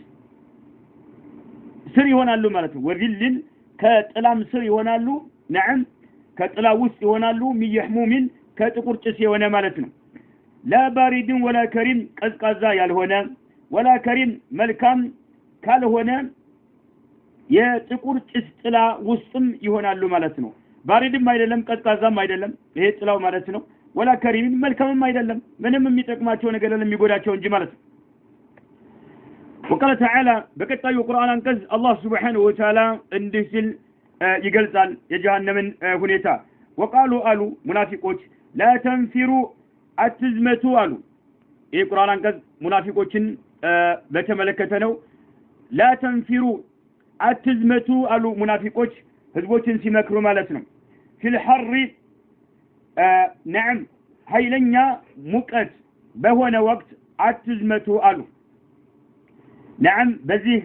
ስር ይሆናሉ ማለት ነው ወቪልን ከጥላም ስር ይሆናሉ ነዓም ከጥላ ውስጥ ይሆናሉ ሚየህሙምን ከጥቁር ጭስ የሆነ ማለት ነው لا بارد ولا كريم ቀዝቃዛ ያልሆነ ولا كريم መልካም ካልሆነ የጥቁር ጭስ ጥላ ውስጥም ይሆናሉ ማለት ነው ባሪድም አይደለም ቀዝቃዛም አይደለም ይሄ ጥላው ማለት ነው ولا كريم መልካምም አይደለም ምንም የሚጠቅማቸው ነገር የሚጎዳቸው እንጂ ማለት ነው وقال تعالى በቀጣዩ ቁርአን አንቀጽ አላህ Subhanahu Wa Ta'ala እንዲህ ሲል ይገልጻል የጀሃነምን ሁኔታ وقالوا አሉ ሙናፊቆች لا تنفروا አትዝመቱ አሉ ይሄ ቁርአን አንቀጽ ሙናፊቆችን በተመለከተ ነው لا تنفروا አትዝመቱ አሉ ሙናፊቆች ህዝቦችን ሲመክሩ ማለት ነው في الحر نعم ኃይለኛ ሙቀት በሆነ ወቅት አትዝመቱ አሉ نعم በዚህ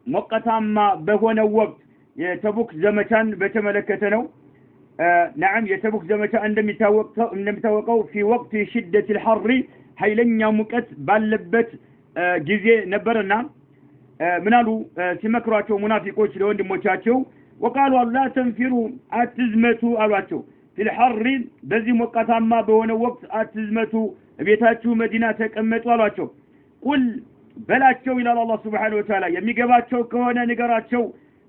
ሞቃታማ በሆነ ወቅት የተቡክ ዘመቻን በተመለከተ ነው نعم يتبوك زمቻ እንደሚታወቀው في وقت شدة الحر ኃይለኛ ሙቀት ባለበት ጊዜ ነበርና ምናሉ ሲመክሯቸው ሙናፊቆች ለወንድሞቻቸው وقالوا لا تنفروا አትዝመቱ አሏቸው في الحر በዚህ ሞቃታማ በሆነ ወቅት አትዝመቱ ቤታችሁ መዲና ተቀመጡ አሏቸው ቁል በላቸው ይላል አላህ Subhanahu Wa Ta'ala የሚገባቸው ከሆነ ንገራቸው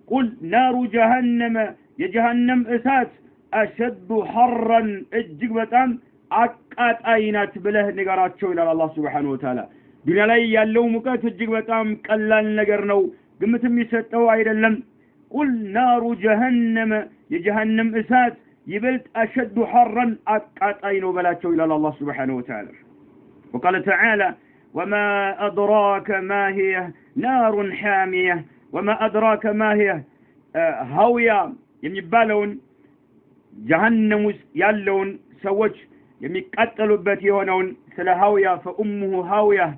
ቁል ናሩ جهنم የጀሃነም እሳት أشد حرا እጅግ በጣም አቃጣይናት ብለህ ንገራቸው ይላል አላህ Subhanahu Wa Ta'ala ዱንያ ላይ ያለው ሙቀት እጅግ በጣም ቀላል ነገር ነው ግምት የሚሰጠው አይደለም ቁል ናሩ جهنم የጀሃነም እሳት ይበልጥ أشد حرا አቃጣይ ነው በላቸው ይላል አላህ Subhanahu Wa Ta'ala وقال تعالى وما أدراك ما هي نار حامية وما أدراك ما هي هاوية የሚባለውን جهنم ያለውን ሰዎች የሚቃጠሉበት የሆነውን ስለ ሃውያ فأمه هاوية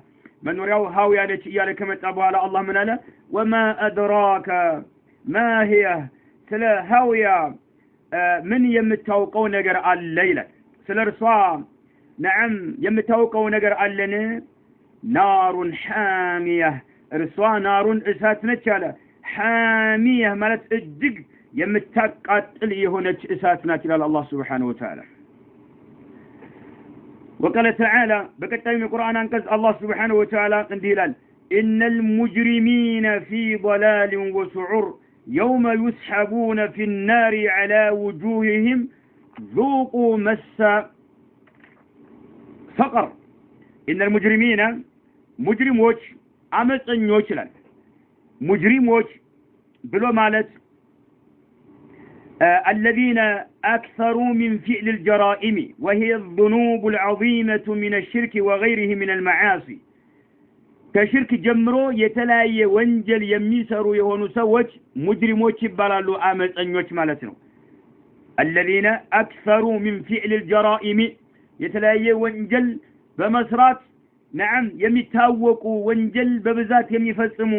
መኖሪያው ሃውያ ነች እያለ ከመጣ በኋላ አላህ ምን አለ وما أدراك ما هي ስለ ሃውያ ምን የምታውቀው ነገር አለ ይላል ስለ እርሷ نعم የምታውቀው ነገር አለን نار حامية እርሷ ናሩን እሳት ነች አለ حامية ማለት እጅግ የምታቃጥል የሆነች እሳት ናት ይላል አላህ Subhanahu Wa Ta'ala وقال تعالى በቀጣዩ የቁርአን አንቀጽ አላህ Subhanahu Wa Ta'ala እንዲህ ይላል إن المجرمين في ضلال وسعر يوم يسحبون في النار على وجوههم ذوقوا مس سقر إن المجرمين مجرموች አመፀኞች ይላል مجرموች ብሎ ማለት الذين أكثروا من فعل الجرائم وهي الذنوب العظيمة من الشرك وغيره من المعاصي كشرك جمرو يتلاي وانجل يميسروا يهونوا سوج مجرموች ይባላሉ አመፀኞች ማለት ነው الذين أكثروا من فعل الجرائم يتلاي وانجل بمسرات نعم የሚታወቁ ወንጀል በብዛት የሚፈጽሙ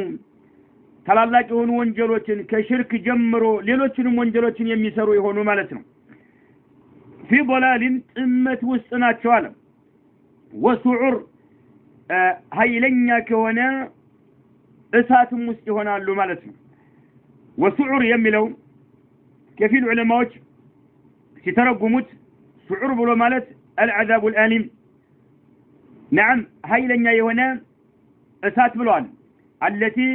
ታላላቅ የሆኑ ወንጀሎችን ከሽርክ ጀምሮ ሌሎችንም ወንጀሎችን የሚሰሩ የሆኑ ማለት ነው في ضلال ጥመት ውስጥ ናቸው አለ وسعر ኃይለኛ ከሆነ እሳትም ውስጥ ይሆናሉ ማለት ነው وسعر የሚለው ከፊል ዑለማዎች ሲተረጉሙት سعر ብሎ ማለት العذاب الالم نعم هايلኛ የሆነ እሳት ብለዋል التي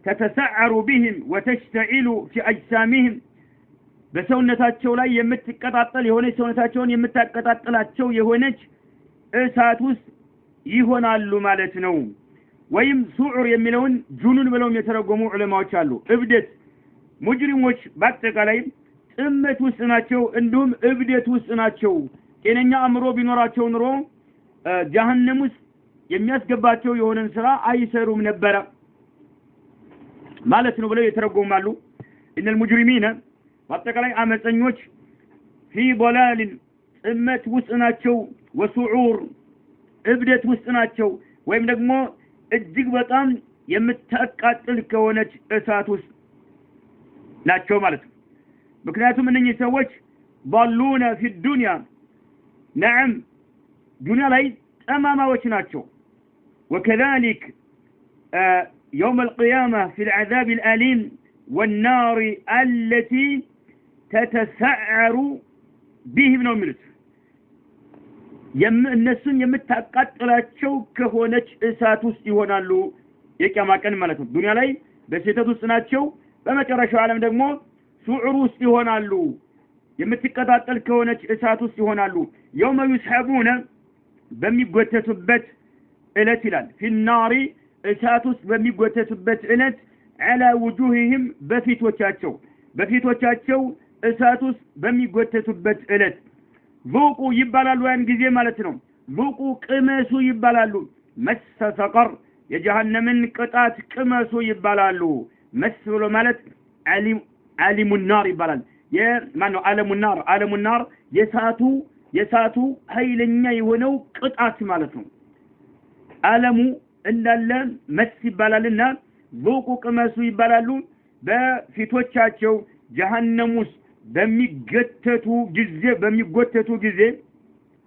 تتسعر بهم وتشتعل في أجسامهم በሰውነታቸው ላይ የምትቀጣጠል የሆነች ሰውነታቸውን የምታቀጣጥላቸው የሆነች እሳት ውስጥ ይሆናሉ ማለት ነው ወይም ሱዑር የሚለውን ጁኑን ብለው የተረጎሙ ዑለማዎች አሉ እብደት ሙጅሪሞች በአጠቃላይ ጥመት ውስጥ ናቸው እንዲሁም እብደት ውስጥ ናቸው ጤነኛ አእምሮ ቢኖራቸው ኑሮ ጀሃነም ውስጥ የሚያስገባቸው የሆነን ስራ አይሰሩም ነበር ማለት ነው ብለው የተረጎማሉ እነል ሙጅሪሚና በአጠቃላይ አመፀኞች في ضلال ጥመት ውስጥ ናቸው ወሱዑር እብደት ውስጥ ናቸው ወይም ደግሞ እጅግ በጣም የምታቃጥል ከሆነች እሳት ውስጥ ናቸው ማለት ነው ምክንያቱም እነኚህ ሰዎች ضلون في الدنيا نعم ዱንያ ላይ ጠማማዎች ናቸው وكذلك يوم القيامة في العذاب الأليم والنار التي تتسعر بهم ነው የሚሉት እነሱን የምታቃጥላቸው ከሆነች እሳት ውስጥ ይሆናሉ የቂያማ ቀን ማለት ነው ዱንያ ላይ በስህተት ውስጥ ናቸው በመጨረሻው ዓለም ደግሞ ሱዑር ውስጥ ይሆናሉ የምትቀጣጠል ከሆነች እሳት ውስጥ ይሆናሉ يوم يسحبون በሚጎተቱበት እለት ይላል في النار እሳት ውስጥ በሚጎተቱበት እለት على وجوههم በፊቶቻቸው እሳት ውስጥ በሚጎተቱበት እለት ذوقوا ይባላሉ ያን ጊዜ ማለት ነው ذوقوا ቅመሱ ይባላሉ መስ ሰቀር የጀሃነምን ቅጣት ቅመሱ ይባላሉ መስ ብሎ ማለት ዓሊሙ النار ይባላል የማነው ዓለሙ النار የሳቱ ኃይለኛ የሆነው ቅጣት ማለት ነው ዓለሙ እንዳለ መስ ይባላልና ذوقوا ቅመሱ ይባላሉ በፊቶቻቸው ጀሃነም ውስጥ በሚጎተቱ ጊዜ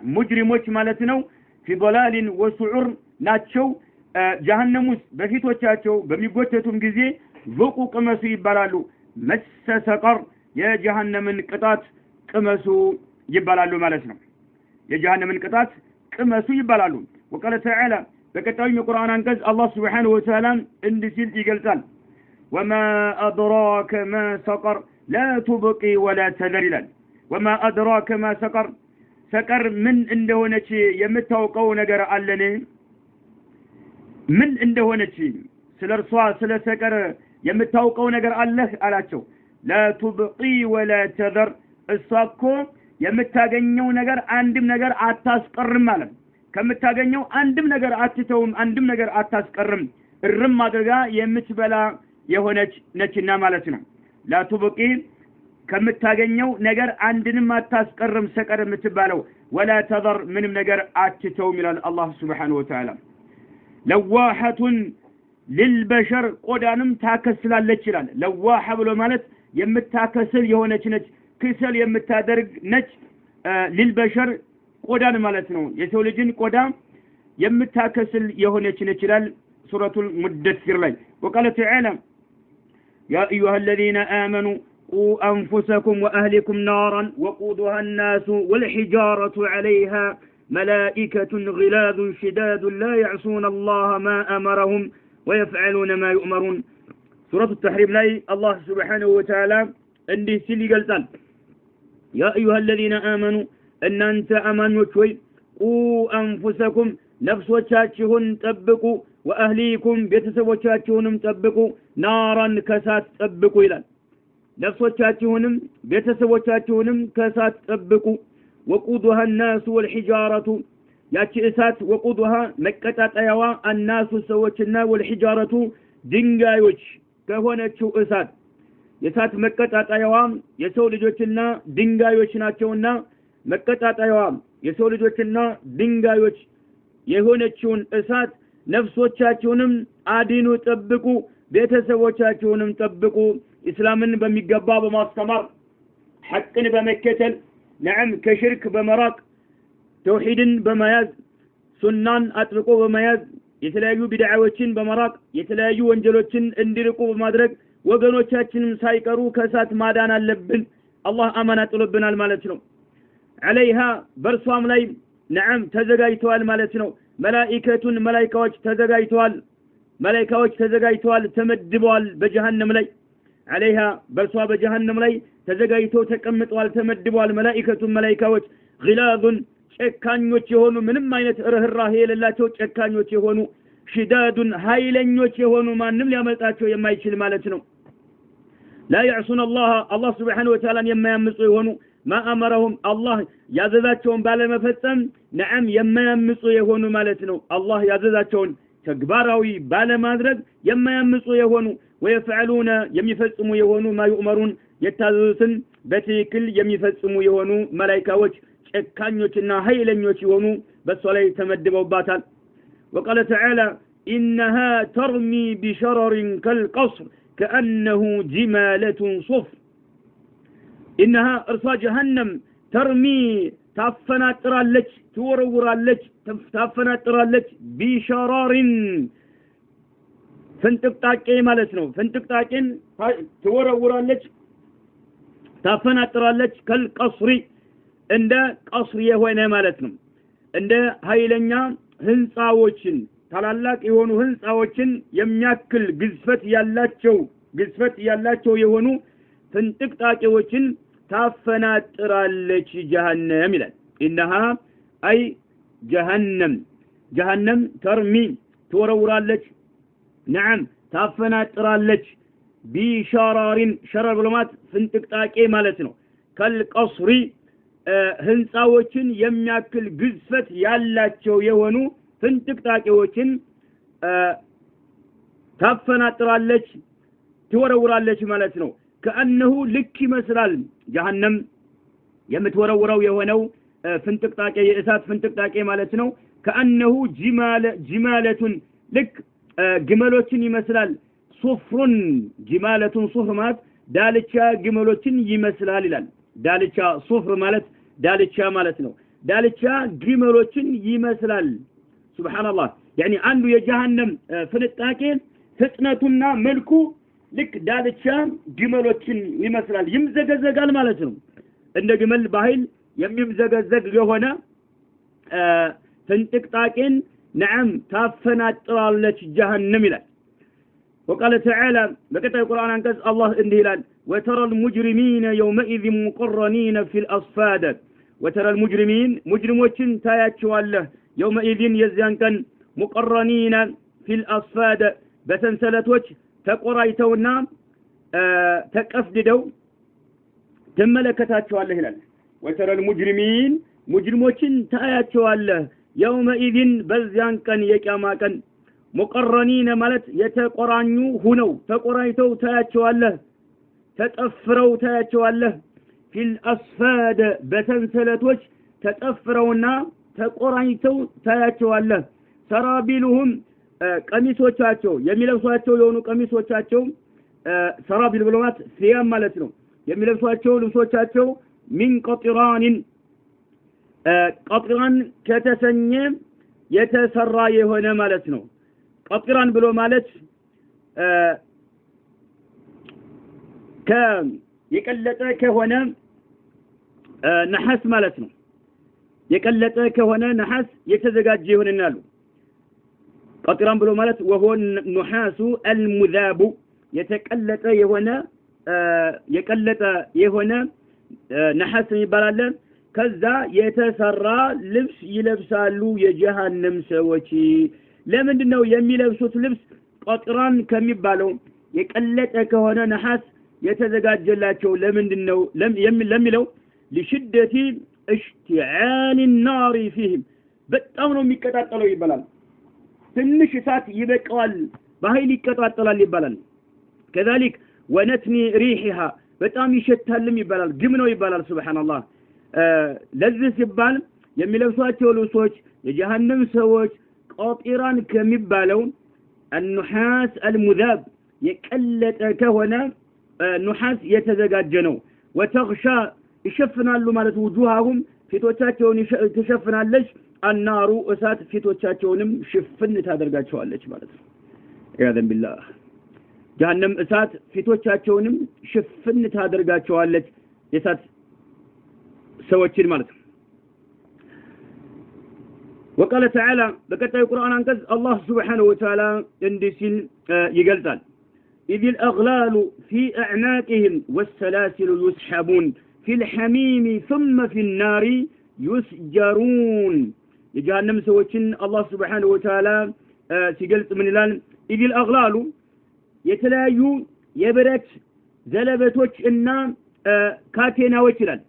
ሙጅሪሞች ማለት ነው في ضلال وسعر ናቸው ጀሃነም ውስጥ በፊቶቻቸው በሚጎተቱም ጊዜ ذوقوا ቅመሱ ይባላሉ መስ ሰቀር የጀሃነምን ቅጣት ቅመሱ ይባላሉ ማለት ነው የጀሃነምን ቅጣት ቅመሱ ይባላሉ وقال تعالى በቀጣዩ የቁርአን አንቀጽ አላህ Subhanahu Wa Ta'ala እንዲህ ሲል ይገልጻል وما أدراك ما سقر لا تبقي ولا تذر ይላል وما أدراك ما سقر سقر ምን እንደሆነች የምታውቀው ነገር አለን ምን እንደሆነች ስለርሷ ስለ ሰቀር የምታውቀው ነገር አለህ አላቸው لا تبقي ولا تذر እሷኮ የምታገኘው ነገር አንድም ነገር አታስቀርም ማለት ከምታገኘው አንድም ነገር አትተውም አንድም ነገር አታስቀርም እርም አድርጋ የምትበላ የሆነች ነችና ማለት ነው لا تبقي ከምታገኘው ነገር አንድንም አታስቀርም ሰቀር የምትባለው ولا تذر ምንም ነገር አትተውም ይላል አላህ Subhanahu Wa Ta'ala لواحة للبشر ቆዳንም ታከስላለች ይላል ለዋህ ብሎ ማለት የምታከስል የሆነች ነች ክሰል የምታደርግ ነች للبشر ቆዳን ማለት ነው የሰው ልጅን ቆዳ የምታከስል የሆነች ነች ይላል ሱረቱል ሙደثር ላይ وقال تعالى يا أيها الذين آمنوا قوا أنفسكم وأهلكم نارا وقودها الناس والحجارة عليها ملائكة غلاظ شداد لا يعصون الله ما أمرهم ويفعلون ما يؤمرون سورة التحريم لاي الله سبحانه وتعالى عندي سيلي قلتان يا أيها الذين آمنوا أن أنت أمانوا شوي قوا أنفسكم نفسوቻችሁን ጠብቁ وأهليكم ቤተሰቦቻችሁንም ጠብቁ نارا ከሳት ጠብቁ ይላል ነፍሶቻችሁንም ቤተሰቦቻችሁንም ከሳት ጠብቁ وقودها الناس والحجارة ያቺ እሳት وقودها መቀጣጣያዋ الناس ሰዎችና والحجارة ድንጋዮች ከሆነችው እሳት የእሳት መቀጣጣያዋ የሰው ልጆችና ድንጋዮች ናቸውና መቀጣጣያዋ የሰው ልጆችና ድንጋዮች የሆነችውን እሳት ነፍሶቻችሁንም አዲኑ ጠብቁ ቤተሰቦቻችሁንም ጠብቁ እስላምን በሚገባ በማስተማር ሐቅን በመከተል ነዓም ከሽርክ በመራቅ ተውሂድን በመያዝ ሱናን አጥብቆ በመያዝ የተለያዩ ቢድዓዎችን በመራቅ የተለያዩ ወንጀሎችን እንዲርቁ በማድረግ ወገኖቻችንም ሳይቀሩ ከሳት ማዳን አለብን አላህ አማና ጥሎብናል ማለት ነው عليها በርሷም ላይ ነዓም ተዘጋጅተዋል ማለት ነው መላእክቱን መላእክቶች ተዘጋጅተዋል መላእክቶች ተዘጋጅተዋል ተመድበዋል በጀሃነም ላይ عليها በርሷ በጀሃነም ላይ ተዘጋጅተው ተቀምጠዋል ተመድበዋል መላእክቶች غلاظ ጨካኞች የሆኑ ምንም አይነት ርህራሄ የሌላቸው ጨካኞች የሆኑ ሽዳዱን ኃይለኞች የሆኑ ማንንም ሊያመጣቸው የማይችል ማለት ነው لا يعصون الله سبحانه وتعالى የማያምፁ የሆኑ ما امرهم الله ያዘዛቸውን ባለመፈጸም نعم የማያምፁ የሆኑ ማለት ነው الله ያዘዛቸውን ተግባራዊ ባለማድረግ የማያምፁ የሆኑ ويفعلون የሚፈጽሙ የሆኑ ما يؤمرون የታዘዙትን በትክክል የሚፈጽሙ የሆኑ መላእክቶች ጨካኞችና ኃይለኞች የሆኑ በሷ ላይ ተመድበውባታል وقال تعالى إنها ترمي بشرر كالقصر كأنه جمالة صفر إنها إرصى جهنم ترمي تفناترالك تورورالك تفناترالك بشرر فانتقطاقي مالتنو فانتقطاقين تورورالك تفناترالك كالقصر عند قصر የሆነ ማለት ነው እንደ ኃይለኛ ህንጻዎችን ታላላቅ የሆኑ ህንጻዎችን የሚያክል ግዝፈት ያላቸው የሆኑ ፍንጥቅጣቂዎችን ታፈናጥራለች ጀሃነም ይላል إنها أي جهنم ترمي تورورالك نعم ታፈናጥራለች بشرار شرر ብለማት ፍንጥቅጣቂ ማለት ነው ከልቀስሪ ህንጻዎችን የሚያክል ግዝፈት ያላቸው የሆኑ ፍንጥቅጣቂዎችን ታፈናጥራለች ትወረውራለች ማለት ነው ከአንሁ ልክ ይመስላል ጀሃነም የምትወረውረው የሆነው ፍንጥቅጣቂ የእሳት ፍንጥቅጣቂ ማለት ነው ከአንሁ ጅማለቱን ልክ ግመሎችን ይመስላል ሱፍሩን ጅማለቱን ሱፍር ማለት ዳልቻ ግመሎችን ይመስላል ይላል ዳልቻ ሱፍር ማለት ዳልቻ ማለት ነው ዳልቻ ግመሎችን ይመስላል ሱብሃንአላህ يعني አንዱ የጀሃነም ፍንጣቂ ፍጥነቱና መልኩ ልክ ዳልቻ ግመሎችን ይመስላል ይምዘገዘጋል ማለት ነው እንደ ግመል በኃይል የሚምዘገዘግ የሆነ ፍንጥቅጣቂን نعم ታፈናጥራለች ጀሃነም ይላል وقال تعالى بكتب القرآن አንቀጽ الله እንዲህ ይላል وترى المجرمين يومئذ مقرنين في الأصفاد وترى المجرمين مجرموችን ታያቸዋለህ يومئذ የዚያን ቀን مقرنين في الأصفاد በሰንሰለቶች ተቆራይተውና ተቀፍድደው ተመለከታቸዋለህ ይላል وترى المجرمين مجرموችን ታያቸዋለህ يومئذ በዚያን ቀን የቂያማ ቀን مقرنين ማለት የተቆራኙ ሆነው ተቆራይተው ታያቸዋለህ ተጠፍረው ታያቸዋለህ في الأصفاد በሰንሰለቶች ተጠፍረውና ተቆራኝተው ታያቸዋለህ ሰራቢሉሁም ቀሚሶቻቸው የሚለብሷቸው የሆኑ ቀሚሶቻቸው ሰራቢል ብለዋት ሲያም ማለት ነው የሚለብሷቸው ልብሶቻቸው ሚን ቀጥራን ቀጥራን ከተሰኘ የተሰራ የሆነ ማለት ነው ቀጥራን ብሎ ማለት የቀለጠ ከሆነ ነሐስ ማለት ነው የቀለጠ ከሆነ ነሐስ የተዘጋጀ ይሆንናሉ ቀጥራን ብሎ ማለት وهو النحاس المذاب የተቀለጠ የሆነ ነሐስ ይባላል ከዛ የተሰራ ልብስ ይለብሳሉ የጀሃነም ሰዎች ለምንድነው የሚለብሱት ልብስ ቀጥራን ከሚባለው የቀለጠ ከሆነ ነሐስ የተዘጋጀላቸው ለምንድነው ለሚለው لشدة اشتعال النار فيهم በጣም ነው የሚቀጣጠለው ይባላል ትንሽ እሳት ይበቃዋል በኃይል ይቀጣጠላል ይባላል كذلك ونتني ريحها በጣም ይሸታልም ይባላል ግም ነው ይባላል ሱብሃንአላህ ለዚህ ሲባል የሚለብሷቸው ልብሶች የጀሃነም ሰዎች ቀጢራን ከሚባለው النحاس المذاب የቀለጠ ከሆነ نحاس የተዘጋጀ ነው وتغشى ይሸፍናሉ ማለት وجوههم ፊቶቻቸውን ትሸፍናለች النار እሳት ፊቶቻቸውንም ሽፍን ታደርጋቸዋለች ማለት ነው ያዘን ቢላህ ጀሃነም እሳት ፊቶቻቸውንም ሽፍን ታደርጋቸዋለች እሳት ሰዎችን ማለት ነው وقال تعالى بكتا القرآن أنكز الله سبحانه وتعالى اندسل يقلتال إذ الأغلال في أعناقهم والسلاسل يسحبون في الحميم ثم في النار يسجرون يجهنم سوچن الله سبحانه وتعالى سيقلت من الآن إذ الأغلال يتلايو يبرت زلبتوش إنا كاتينا وچلال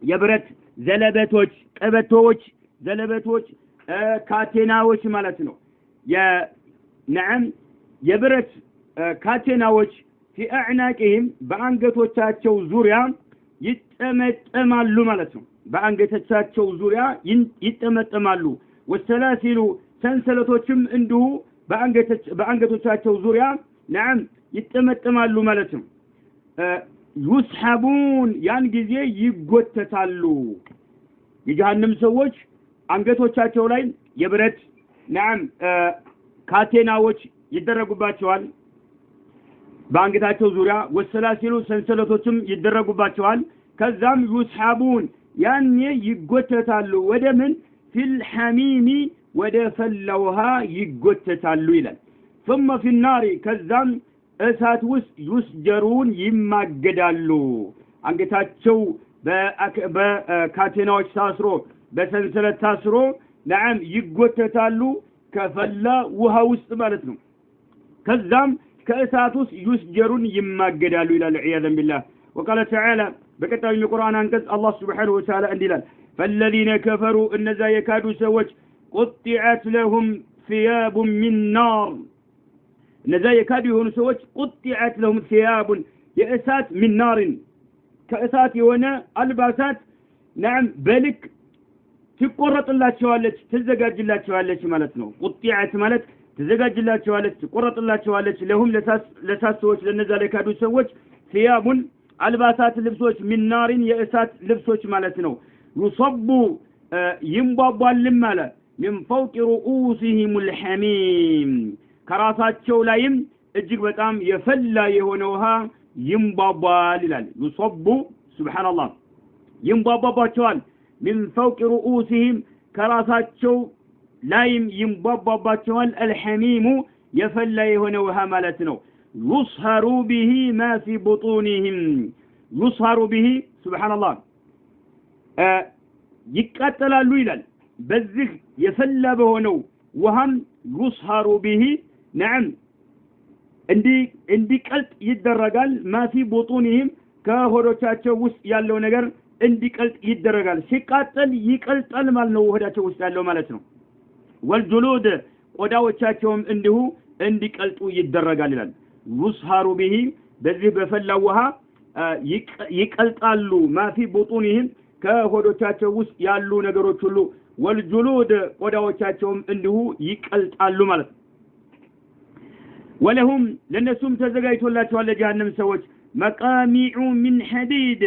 يبرت زلبتوش قبتوش زلبتوش كاتيناوش مالتنا يا نعم يبرت كاتيناوش في أعناقهم بأنقطوشاتشو زوريا يتمتمالو مالتنا بأنقطوشاتشو زوريا يتمتمالو والسلاسل سنسلتوشم عنده بأنقطوشاتشو زوريا نعم يتمتمالو مالتنا يسحبون يعني جزيه يقوتتالو የጀሃነም ሰዎች አንገቶቻቸው ላይ የብረት نعم ካቴናዎች ይደረጉባቸዋል በአንገታቸው ዙሪያ ወሰላሲሉ ሰንሰለቶችም ይደረጉባቸዋል ከዛም ይስሐቡን ያኔ ይጎተታሉ ወደ ምን ፊል ሐሚሚ ወደ ፈለውሃ ይጎተታሉ ይላል ثم في النار ከዛም እሳት ውስጥ ይስጀሩን ይማገዳሉ አንገታቸው በካቴናዎች ታስሮ በሰንሰለት ታስሮ نعم ይጎተታሉ ከፈላ ውሃ ውስጥ ማለት ነው ከዛም ከእሳት ውስጥ ይስጀሩን ይማገዳሉ ይላል ዒያዘ ቢላህ وقال تعالى በቀጣዩ የቁርአን አንቀጽ አላህ Subhanahu Wa Ta'ala እንዲላል فالذين كفروا እነዛ የካዱ ሰዎች قطعت لهم ثياب من نار እነዛ የካዱ የሆኑ ሰዎች قطعت لهم ثياب የእሳት من نار ከእሳት የሆነ አልባሳት نعم በልክ ትቆረጥላቸዋለች ትዘጋጅላቸዋለች ማለት ነው ቁጥዓት ማለት ትዘጋጅላቸዋለች ትቆረጥላቸዋለች ለሁም ለሳት ሰዎች ለነዛ ለካዱ ሰዎች ثياب አልባሳት ልብሶች من نار የእሳት ልብሶች ማለት ነው يصب ይንቧቧልም ማለት من فوق رؤوسهم الحميم ከራሳቸው ላይም እጅግ በጣም የፈላ የሆነ ውሃ ይንቧቧል ይላል يصب سبحان الله ይንቧቧባቸዋል من فوق رؤوسهم كراساتشو لايم ينبابباتشوال الحميم يفلا يهون وها مالتنو يصهر به ما في بطونهم يصهر به سبحان الله يقتلالو يلال بزغ يفلا بهونو وهم يصهر به نعم عندي قلت يدرجال ما في بطونهم كهوروቻቸው ውስጥ ያለው ነገር እንዲቀልጥ ይደረጋል ሲቃጠል ይቀልጣል ማለት ነው ወዳቸው ውስጥ ያለው ማለት ነው ወልጁሉድ ቆዳዎቻቸውም እንዲሁ እንዲቀልጡ ይደረጋል ይላል ይስሐሩ به በዚህ በፈላው ውሃ ይቀልጣሉ ማፊ ቡጡኒህም ከሆዶቻቸው ውስጥ ያሉ ነገሮች ሁሉ ወልጁሉድ ቆዳዎቻቸውም እንዲሁ ይቀልጣሉ ማለት ነው ወለሁም ለነሱም ተዘጋጅቶላቸዋል ለጀሃነም ሰዎች መቃሚዑ ሚን ሐዲድ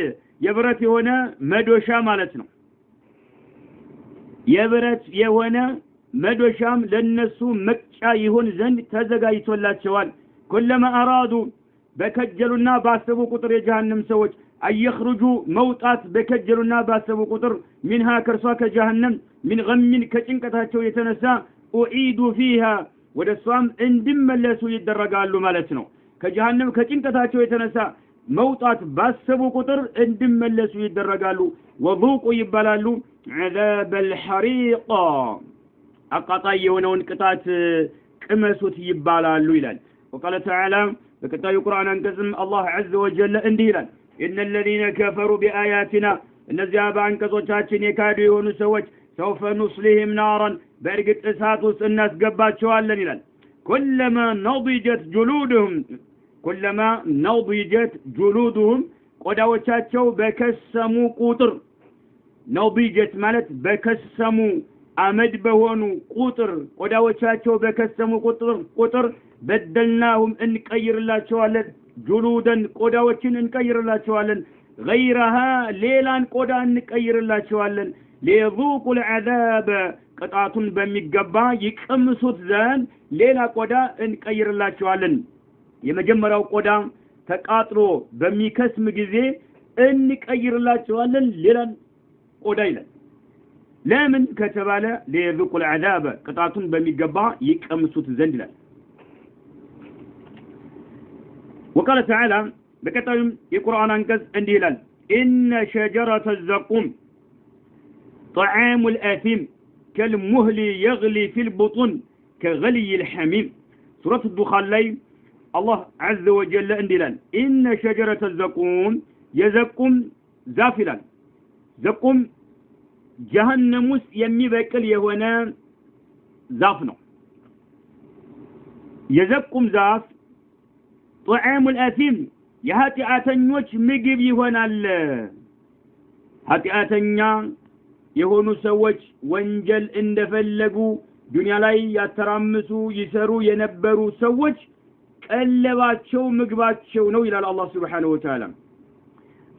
የብረት የሆነ መዶሻ ማለት ነው የብረት የሆነ መዶሻም ለነሱ መቅጫ ይሆን ዘንድ ተዘጋጅቶላቸዋል كلما ارادوا በከጀሉና ባሰቡ ቁጥር የጀሃነም ሰዎች አይخرጁ መውጣት በከጀሉና ባሰቡ ቁጥር منها ከርሷ ከጀሃነም من غم ከጭንቀታቸው የተነሳ اعيدوا فيها ወደሷም እንዲመለሱ ይደረጋሉ ማለት ነው ከጀሃነም ከጭንቀታቸው የተነሳ መውጣት ባሰቡ ቁጥር እንዲመለሱ ይደረጋሉ وذوقوا ይባላሉ عذاب الحريق አቃጣይ የሆነውን ቅጣት ቅመሱት ይባላሉ ይላል وقال تعالى በቀጣዩ ቁርአን አንቀጽም አላህ عز وجل እንዲህ ይላል ان الذين كفروا بآياتنا እነዚያ በአንቀጾቻችን የካዱ የሆኑ ሰዎች سوف نصلهم نارا በእርግጥ እሳት ውስጥ እናስገባቸዋለን ይላል كلما نضجت جلودهم ቆዳዎቻቸው በከሰሙ ቁጥር نضجت ማለት በከሰሙ አመድ በሆኑ ቁጥር ቆዳዎቻቸው በከሰሙ ቁጥር በደልናሁም እንቀይርላቸዋለን جلودን ቆዳዎችን እንቀይርላቸዋለን غيرها ሌላን ቆዳ እንቀይርላቸዋለን ليذوقوا العذاب ቅጣቱን በሚገባ ይቀምሱት ዘንድ ሌላ ቆዳ እንቀይርላቸዋለን የመጀመሪያው ቆዳ ተቃጥሎ በሚከስም ጊዜ እንቀይርላቸዋለን ሌላ ቆዳ ይላል ለምን ከተባለ ለይذቁል ዐዛበ ቅጣቱን በሚገባ ይቀምሱት ዘንድ ይላል وقال تعالى በቀጣዩም የቁርአን አንቀጽ እንዲህ ይላል إن شجرة الزقوم طعام الآثم كالمهل يغلي في البطون كغلي الحميم سورة الدخان ላይ الله عز وجل እንዲህ ይላል إن شجرة الزقوم يزقوم ዛፍ ይላል ዘቁም ጀሃነም ውስጥ የሚበቅል የሆነ ዛፍ ነው የዘቁም ዛፍ طعام الآثم የኃጢአተኞች ምግብ ይሆናል ኃጢአተኛ የሆኑ ሰዎች ወንጀል እንደፈለጉ ዱንያ ላይ ያተራምሱ ይሰሩ የነበሩ ሰዎች ቀለባቸው ምግባቸው ነው ይላል አላህ Subhanahu Wa Ta'ala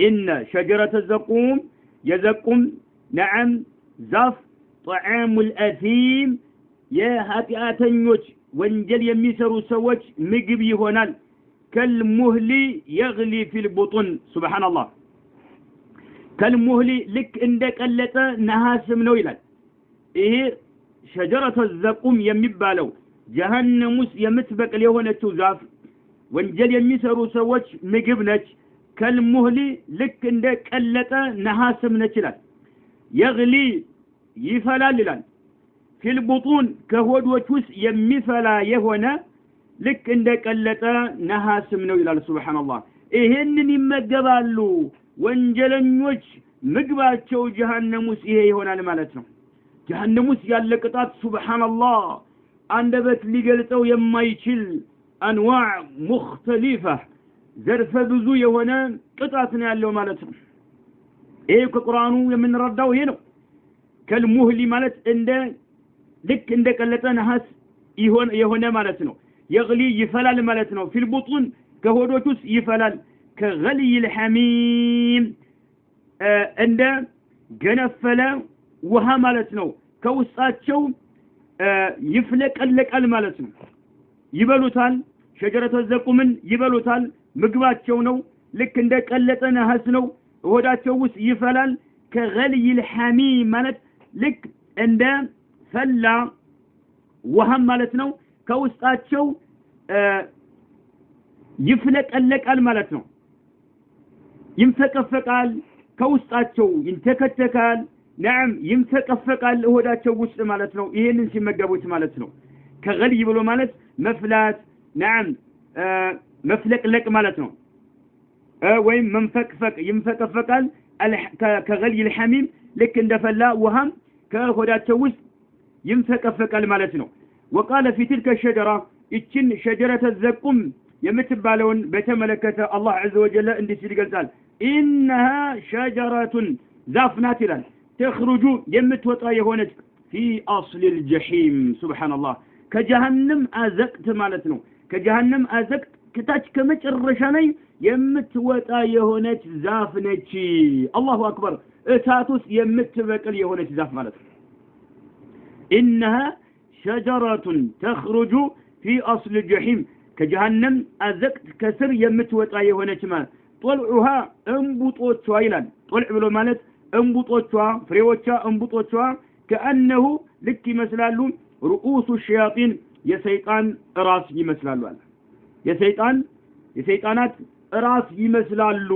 إن شجرة الزقوم يزقوم نعم زاف طعام الأثيم يا ኃጢአተኞች ወንጀል የሚሰሩ ሰዎች ምግብ ይሆናል كالمهل يغلي في البطن سبحان الله كالمهل لك እንደቀለጠ ነሐስም ነው ይላል ይሄ شجرة الزقوم የሚባለው ጀሃነም ውስጥ የምትበቅል የሆነችው ዛፍ ወንጀል የሚሰሩ ሰዎች ምግብ ነች كالمهل لك እንደቀለጠ ነሐስም ነች ይላል يغلي ይፈላል ይላል في البطون ከሆዶች ውስጥ የሚፈላ የሆነ ልክ እንደቀለጠ ነሐስም ነው ይላል ሱብሃንአላህ ይሄንን ይመገባሉ ወንጀለኞች ምግባቸው ጀሃነም ውስጥ ይሄ ይሆናል ማለት ነው ጀሃነም ውስጥ ያለ ቅጣት ሱብሃንአላህ አንደበት ሊገልጸው የማይችል አንዋዕ ሙختلفة ዘርፈ ብዙ የሆነ ቅጣት ነው ያለው ማለት ነው ይሄ ከቁርአኑ የምንረዳው ይሄ ነው ከልሙህሊ ማለት እንደ ልክ እንደቀለጠ ነሐስ የሆነ ማለት ነው يغلي يفلال مالتنا في البطون كهودوتوس يفلال كغلي الحميم عند جنفلا وها مالتنا كوساتشو يفلق مالتنا يبلوتال شجرة الزقوم يبلوتال مغباتشو نو لك عند قلطه نحاس نو هوداتشو وس يفلال كغلي الحميم مالت لك عند فلا وها مالتنا ከውስጣቸው ይፍለቀለቃል ማለት ነው ይንፈቀፈቃል ከውስጣቸው ይንተከተካል نعم ይንፈቀፈቃል ሆዳቸው ውስጥ ማለት ነው ይሄንን ሲመገቡት ማለት ነው ከገልይ ብሎ ማለት መፍላት نعم መፍለቅለቅ ማለት ነው ወይም መንፈቅፈቅ ይንፈቀፈቃል ከገልይ الحميم ልክ እንደፈላ ውሃም ከሆዳቸው ውስጥ ይንፈቀፈቃል ማለት ነው وقال في تلك الشجرة إتشن شجرة الزقوم يمتبالون بتملكة الله عز وجل اندي سيدي قال إنها شجرة زافنات لن تخرج يمتوطا يهونت في أصل الجحيم سبحان الله كجهنم أزقت مالتنا كجهنم أزقت كتاج كمجرشاني يمتوطا يهونت زافنتي الله أكبر إتاتوس يمتبكل يهونت زاف مالتنا إنها شجرة تخرج في أصل الجحيم كجهنم أزقت كسر يمتوطا يهونتما طلعها انبطوچوا ይላል طلع ብሎ ማለት انبطوچوا ፍሬዎቿ انبطوچوا كأنه لك ይመስላሉ رؤوس الشياطين የሰይጣን ራስ ይመስላሉ አለ የሰይጣናት ራስ ይመስላሉ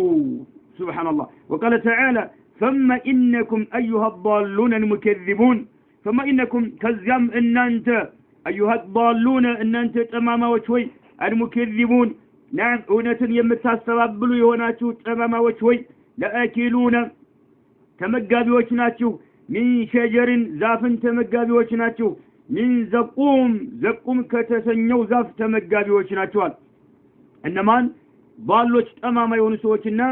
سبحان الله وقال تعالى ثم إنكم أيها الضالون المكذبون ثم إنكم كذم إن أنت أيها الضالون إن أنت تماما وشوي المكذبون نعم أونة يمتاسبابلو يهوناتو تماما وشوي لأكلون تمقابي وشناتو من شجر زاف تمقابي وشناتو من زقوم كتسنيو زاف تمقابي وشناتو إنما ضالوش تماما يهونسوشنا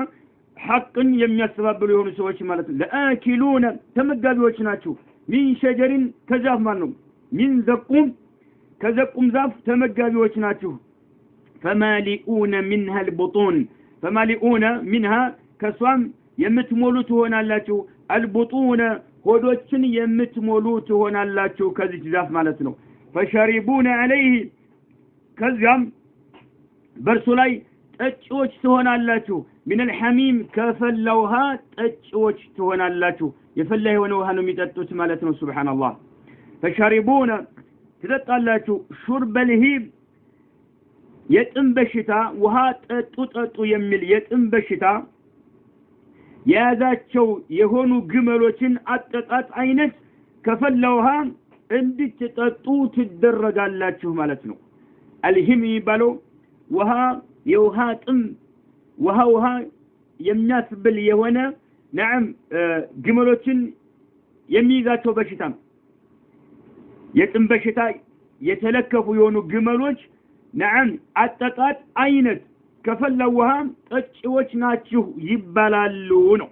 حقا يمتاسبابلو يهونسوش مالتو لأكلون تمقابي وشناتو من شجر كزاف مالنو من زقوم كزقوم زاف تمقابي وشناتو فمالئون منها البطون فمالئون منها كسوام يمتمولوت هونالاتو البطون هودوچن يمتمولوت هونالاتو كزيت زاف مالتنو فشربون عليه كزام برسولاي تچوچ تهونالاتو من الحميم كفلوها تچوچ تهونالاتو يفلا هو نوها نميتت مالتنا سبحان الله فشاربون تتطلعوا شرب الهيم يتم بشتا وها تططو يمل يتم بشتا የያዛቸው የሆኑ ግመሎችን አጠጣጥ አይነት ከፈለውሃ እንድትጠጡ ትደረጋላችሁ ማለት ነው አልሂም ይባለው ውሃ የውሃ ጥም ውሃ የሚያስብል የሆነ ነዓም ግመሎችን የሚይዛቸው በሽታ ነው የጥም በሽታ የተለከፉ የሆኑ ግመሎች ነዓም አጠጣጥ አይነት ከፈለውሃ ጠጪዎች ናችሁ ይባላሉ ነው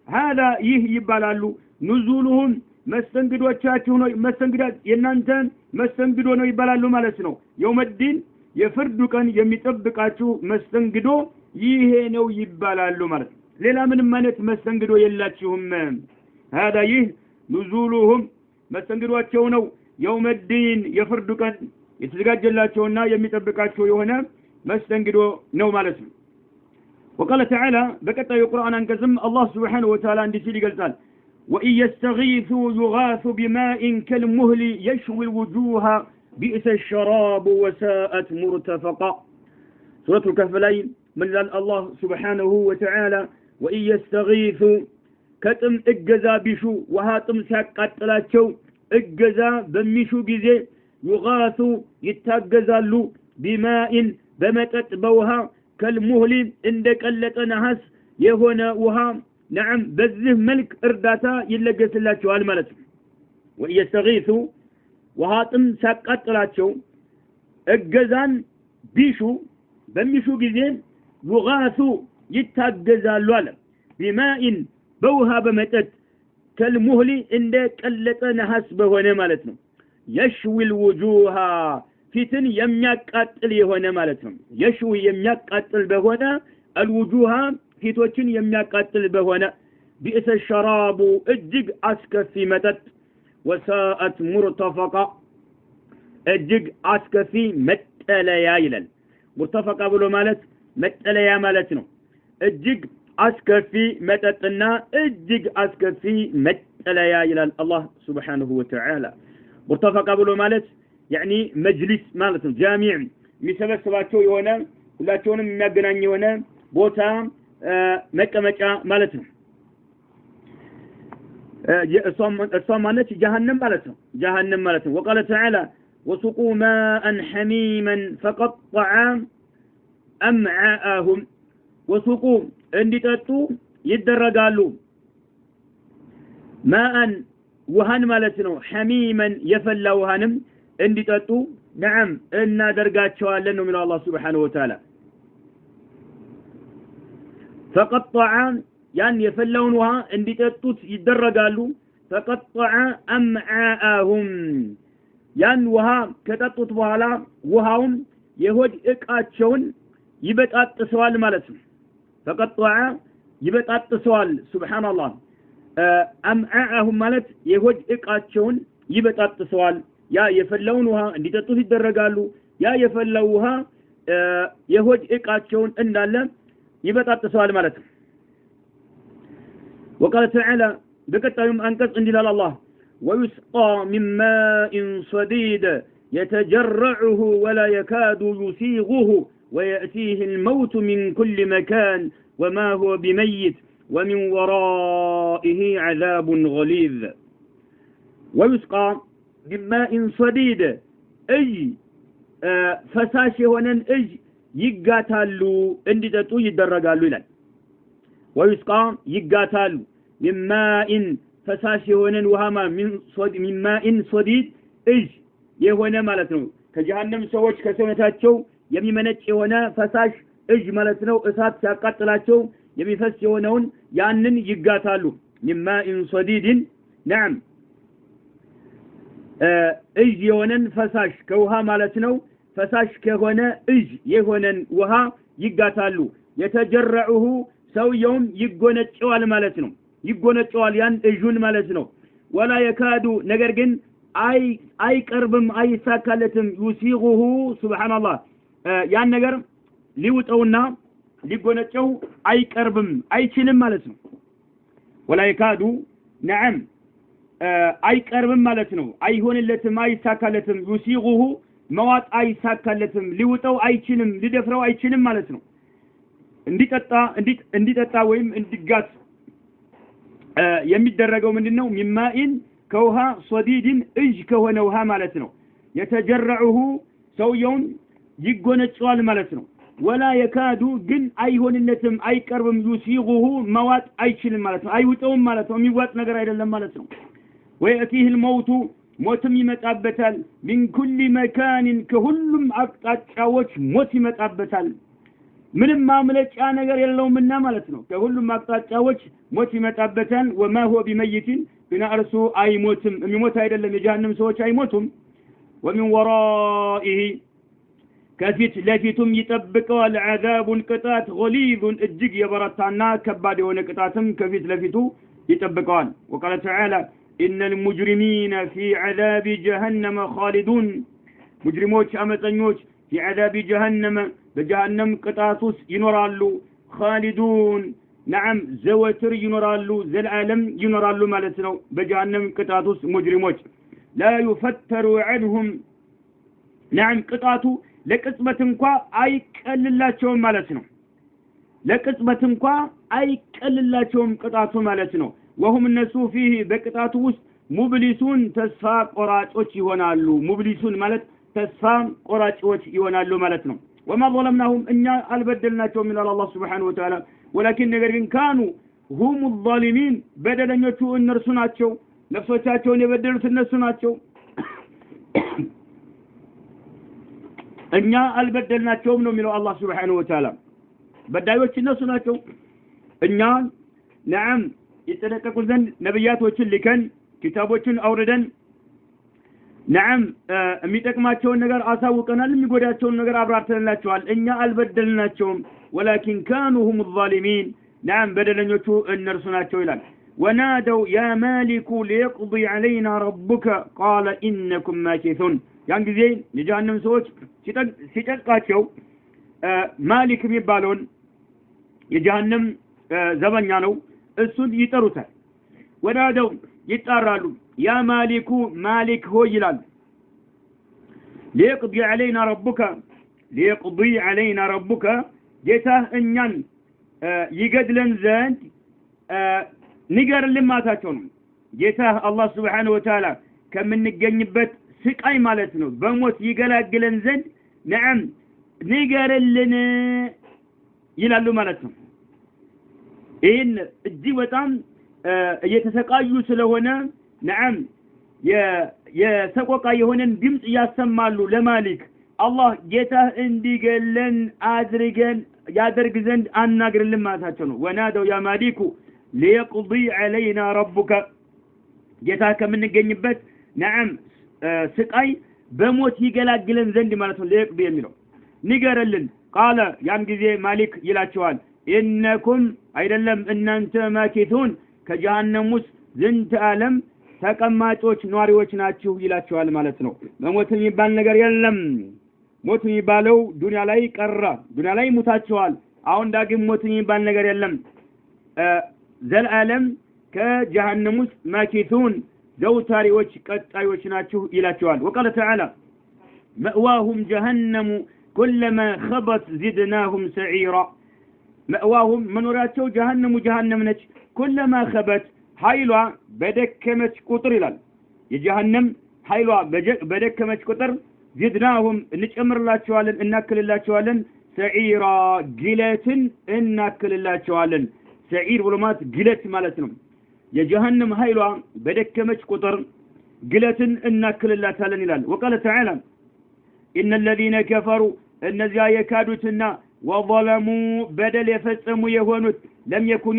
هذا ይባላሉ نزولهم መስተንግዶቻችሁ ነው መስተንግዳት የናንተ መስተንግዶ ነው ይባላሉ ማለት ነው يوم الدين የፍርዱ ቀን የሚጠብቃችሁ መስተንግዶ ይሄ ነው ይባላሉ ማለት ሌላ ምንም ማለት መስተንግዶ የላችሁም هذا نزولهم መስተንግዶቻቸው ነው يوم الدين የፍርዱ ቀን የተዘጋጀላቸውና የሚጠብቃቸው የሆነ مستنقدو نو مالسم وقال تعالى بكتا القرآن انكزم الله سبحانه وتعالى عندي سيدي قال وإن يستغيثوا يغاث بماء كالمهل يشوي الوجوه بئس الشراب وساءت مرتفقا سورة الكهف من الله سبحانه وتعالى وإن يستغيثوا كتم اجزا بشو وهاتم ساقاتلاتشو اجزا بمشو جزي يغاثوا يتاجزالو بماء بمتت بوها كالمهل عندك اللتنهس يهونا وها نعم بذه ملك ارداتا يلقس الله شوال ملت ويستغيثوا وهاتم ساقات راتشو اجزان بيشو بمشو جزين يغاثوا يتاقزالو على بماء بوها بمتت كالمهل عندك اللتنهس بهونا ملتنا يشوي الوجوه ፊትን የሚያቃጥል የሆነ ማለት ነው የሽው የሚያቃጥል በሆነ الوجوه ፊቶችን የሚያቃጥል በሆነ بئس الشراب እጅግ አስከፊ መጠጥ وساءت مرتفقا እጅግ አስከፊ መጠለያ ይላል مرتفقا ብሎ ማለት መጠለያ ማለት ነው እጅግ አስከፊ መጠጥና እጅግ አስከፊ መጠለያ ይላል አላህ Subhanahu Wa Ta'ala مرتفقا ብሎ ማለት يعني مجلس مالتهم جامع يسبسباچو የሆነ ሁላቸውንም የሚያገናኝ የሆነ ቦታ መቀመጫ ማለት ነው እሷም ማለት جهنم ማለት ነው وقال تعالى وسقوا ماء حميما فقطع امعاءهم وسقوا እንዲጠጡ ይደረጋሉ ماء ውሃን ማለት ነው حميما يفلا ውሃንም እንዲጠጡ نعم እናደርጋቸዋለን ነው የሚለው አላህ Subhanahu Wa Ta'ala فقطع ያን የፈላውን ውሃ እንዲጠጡት ይደረጋሉ فقطع امعاءهم ያን ውሃ ከጠጡት በኋላ ውሃውን የሆድ እቃቸውን ይበጣጥሰዋል ማለት ነው فقطع ይበጣጥሰዋል سبحان الله امعاءهم ማለት የሆድ እቃቸውን ይበጣጥሰዋል ያ የፈላውን ውሃ እንዲጠጡት ይደረጋሉ ያ የፈላው ውሃ የሆድ እቃቸውን እንዳለ ይበጣጥሰዋል ማለት ነው وقال تعالى بكتايم انقص እንዲላል الله ويسقى من ماء صديد يتجرعه ولا يكاد يسيغه ويأتيه الموت من كل مكان وما هو بميت ومن ورائه عذاب غليظ ويسقى بماء صديد اي فساش هونن اج ይጋታሉ እንዲጠጡ ይደረጋሉ ይላል ويسقى ይጋታሉ بماء ፈሳሽ የሆነን ውሃማ من ماء صديد እጅ የሆነ ማለት ነው ከጀሃነም ሰዎች ከሰውነታቸው የሚመነጭ የሆነ ፈሳሽ እጅ ማለት ነው እሳት ሲያቃጥላቸው የሚፈስ የሆነውን ያንን ይጋታሉ من ماء صديد نعم እጅ የሆነን ፈሳሽ ከውሃ ማለት ነው ፈሳሽ ከሆነ እጅ የሆነን ውሃ ይጋታሉ የተጀረዑሁ ሰውየውም ይጎነጨዋል ማለት ነው ይጎነጨዋል ያን እጁን ማለት ነው ወላ የካዱ ነገር ግን አይቀርብም አይሳካለትም ይሲጉሁ ሱብሃንአላህ ያን ነገር ሊውጠውና ሊጎነጨው አይቀርብም አይችልም ማለት ነው ወላ የካዱ نعم አይቀርብም ማለት ነው አይሆንለትም አይሳካለትም يسيغه መዋጥ አይሳካለትም ሊውጠው አይችልም ሊደፍረው አይችልም ማለት ነው እንዲጠጣ ወይም እንዲጋት የሚደረገው ምንድነው ሚማኢን ከውሃ ሶዲድን እጅ ከሆነ ውሃ ማለት ነው የተጀረዑሁ ሰውየውን ይጎነጫዋል ማለት ነው ወላ የካዱ ግን አይሆንለትም አይቀርብም يسيغه መዋጥ አይችልም ማለት ነው አይውጠውም ማለት ነው የሚዋጥ ነገር አይደለም ማለት ነው ويأتيه الموت موتم يمطابتال من كل مكان كሁሉም አቅጣጫዎች ሞት ይመጣበታል ምንም ማምለጫ ነገር የለውምና ማለት ነው ከሁሉም አቅጣጫዎች ሞት ይመጣበታል وما هو بميت بنارሱ አይሞትም የሚሞት አይደለም የጀሃነም ሰዎች አይሞቱም ومن ورائه ከፊት ለፊቱም ይጠብቀዋል عذاب ቅጣት غليظ እጅግ የበረታና ከባድ የሆነ ቅጣትም ከፊት ለፊቱ ይጠብቀዋል وقال تعالى إن المجرمين في عذاب جهنم خالدون مجرموش أمتنوش في عذاب جهنم بجهنم قطاطس ينورالو خالدون نعم زوتر ينورالو ذا العالم ينورالو مالتنو بجهنم قطاطس مجرموش لا يفتر عنهم نعم قطاطو لقسمة انقوى أي كل الله شوم مالتنو لقسمة انقوى أي كل الله شوم قطاطو مالتنو وهم الناس فيه بقطعته ውስጥ ሙብሊሱን ተስፋ ቆራጮች ይሆናሉ ሙብሊሱን ማለት ተስፋ ቆራጮች ይሆናሉ ማለት ነው وما ظلمناهم እኛ አልበደልናቸውም ይላል አላህ Subhanahu Wa Ta'ala ولكن ነገር ግን كانوا هم الظالمين በደለኞቹ እነርሱ ናቸው ነፍሶቻቸውን የበደሉት እነሱ ናቸው እኛ አልበደልናቸውም ነው የሚለው አላህ Subhanahu Wa Ta'ala በዳዮች እነሱ ናቸው እኛ نعم يتلقوا زند نبياتዎችን ልከን ኪታቦችን አውርደን نعم የሚጠቅማቸውን ነገር አሳውቀናል የሚጎዳቸውን ነገር አብራርተንላቸዋል እኛ አልበደልናቸውም ولكن كانوا هم الظالمين نعم በደለኞቹ እነርሱ ናቸው ይላል ونادوا يا مالك ليقضي علينا ربك قال انكم ماكثون ያን ጊዜ የጀሃነም ሰዎች ሲጠቃቸው ማሊክ የሚባለውን የጀሃነም ዘበኛ ነው እሱን ይጠሩታል ወዳደው ይጣራሉ ያ ማሊኩ ማሊክ ሆይ ይላል ليقضي علينا ربك ጌታ እኛን ይገድለን ዘንድ ንገርልን ማታቸው ነው ጌታ አላህ Subhanahu Wa Ta'ala ከምንገኝበት ስቃይ ማለት ነው በሞት ይገላግለን ዘንድ ነዓም ንገርልን ይላሉ ማለት ነው ይህን እጅግ በጣም እየተሰቃዩ ስለሆነ ነዓም የሰቆቃ የሆነን ድምጽ ያሰማሉ ለማሊክ አላህ ጌታ እንዲገለን ያደርግ ዘንድ አናግርልን ማታቸው ነው ወናደው ያ ማሊኩ ليقضي علينا ربك ጌታ ከምንገኝበት ነዓም ስቃይ በሞት ይገላግለን ዘንድ ማለት ነው ለይቅዲ የሚለው ንገርልን ቃለ ያን ጊዜ ማሊክ ይላቸዋል ኢነኩም አይደለም እናንተ ማኪቱን ከጀሃነም ውስጥ ዝንተ ዓለም ተቀማጮች ኗሪዎች ናችሁ ይላቸዋል ማለት ነው በሞት የሚባል ነገር የለም ሞት የሚባለው ዱንያ ላይ ቀረ ዱንያ ላይ ሙታቸዋል አሁን ዳግም ሞት የሚባል ነገር የለም ዘልዓለም ከጀሃነም ውስጥ ማኪቱን ዘውታሪዎች ቀጣዮች ናችሁ ይላቸዋል وقال تعالى مأواهم جهنم كلما خبت زدناهم سعيرا مأواهم منوراتቸው جهنم ነች كلما خبت ኃይሏ በደከመች ቁጥር ይላል የጀሃነም ኃይሏ በደከመች ቁጥር زدناهم እንጨምርላቸዋለን እናክልላቸዋለን سعيرا ግለትን እናክልላቸዋለን سعير ብሎማት ግለት ማለት ነው የጀሃነም ኃይሏ በደከመች ቁጥር ግለትን እናክልላታለን ይላል وقال تعالى ان الذين كفروا እነዚያ የካዱትና وظلموا بدل يفصموا يهونت لم يكن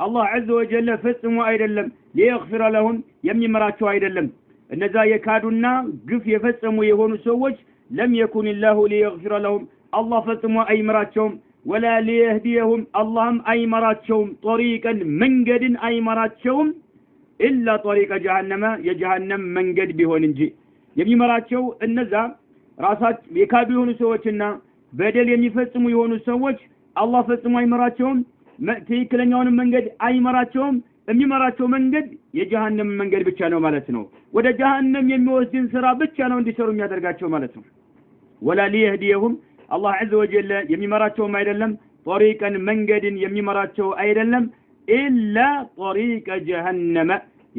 الله عز وجل فصموا አይደለም ليغفر لهم የሚመራቸው አይደለም እነዛ የካዱና ግፍ የፈጸሙ የሆኑ ሰዎች لم يكن الله ليغفر لهم الله فصموا አይመራቸውም ولا ليهديهم اللهم አይመራቸውም طريقا መንገድን አይመራቸውም إلا طريق جهنم የጀሃነም መንገድ ቢሆን እንጂ የሚመራቸው እነዛ ራሳቸው የካዱ የሆኑ ሰዎችና በደል የሚፈጽሙ የሆኑ ሰዎች አላህ ፈጽሞ አይመራቸውም ትክክለኛውን መንገድ አይመራቸውም የሚመራቸው መንገድ የጀሃነም መንገድ ብቻ ነው ማለት ነው ወደ ጀሃነም የሚወስድን ስራ ብቻ ነው እንዲሰሩ የሚያደርጋቸው ማለት ነው ወላ ሊየህዲየሁም አላህ عز وجل የሚመራቸውም አይደለም طريقን መንገድን የሚመራቸው አይደለም إلا طريق جهنم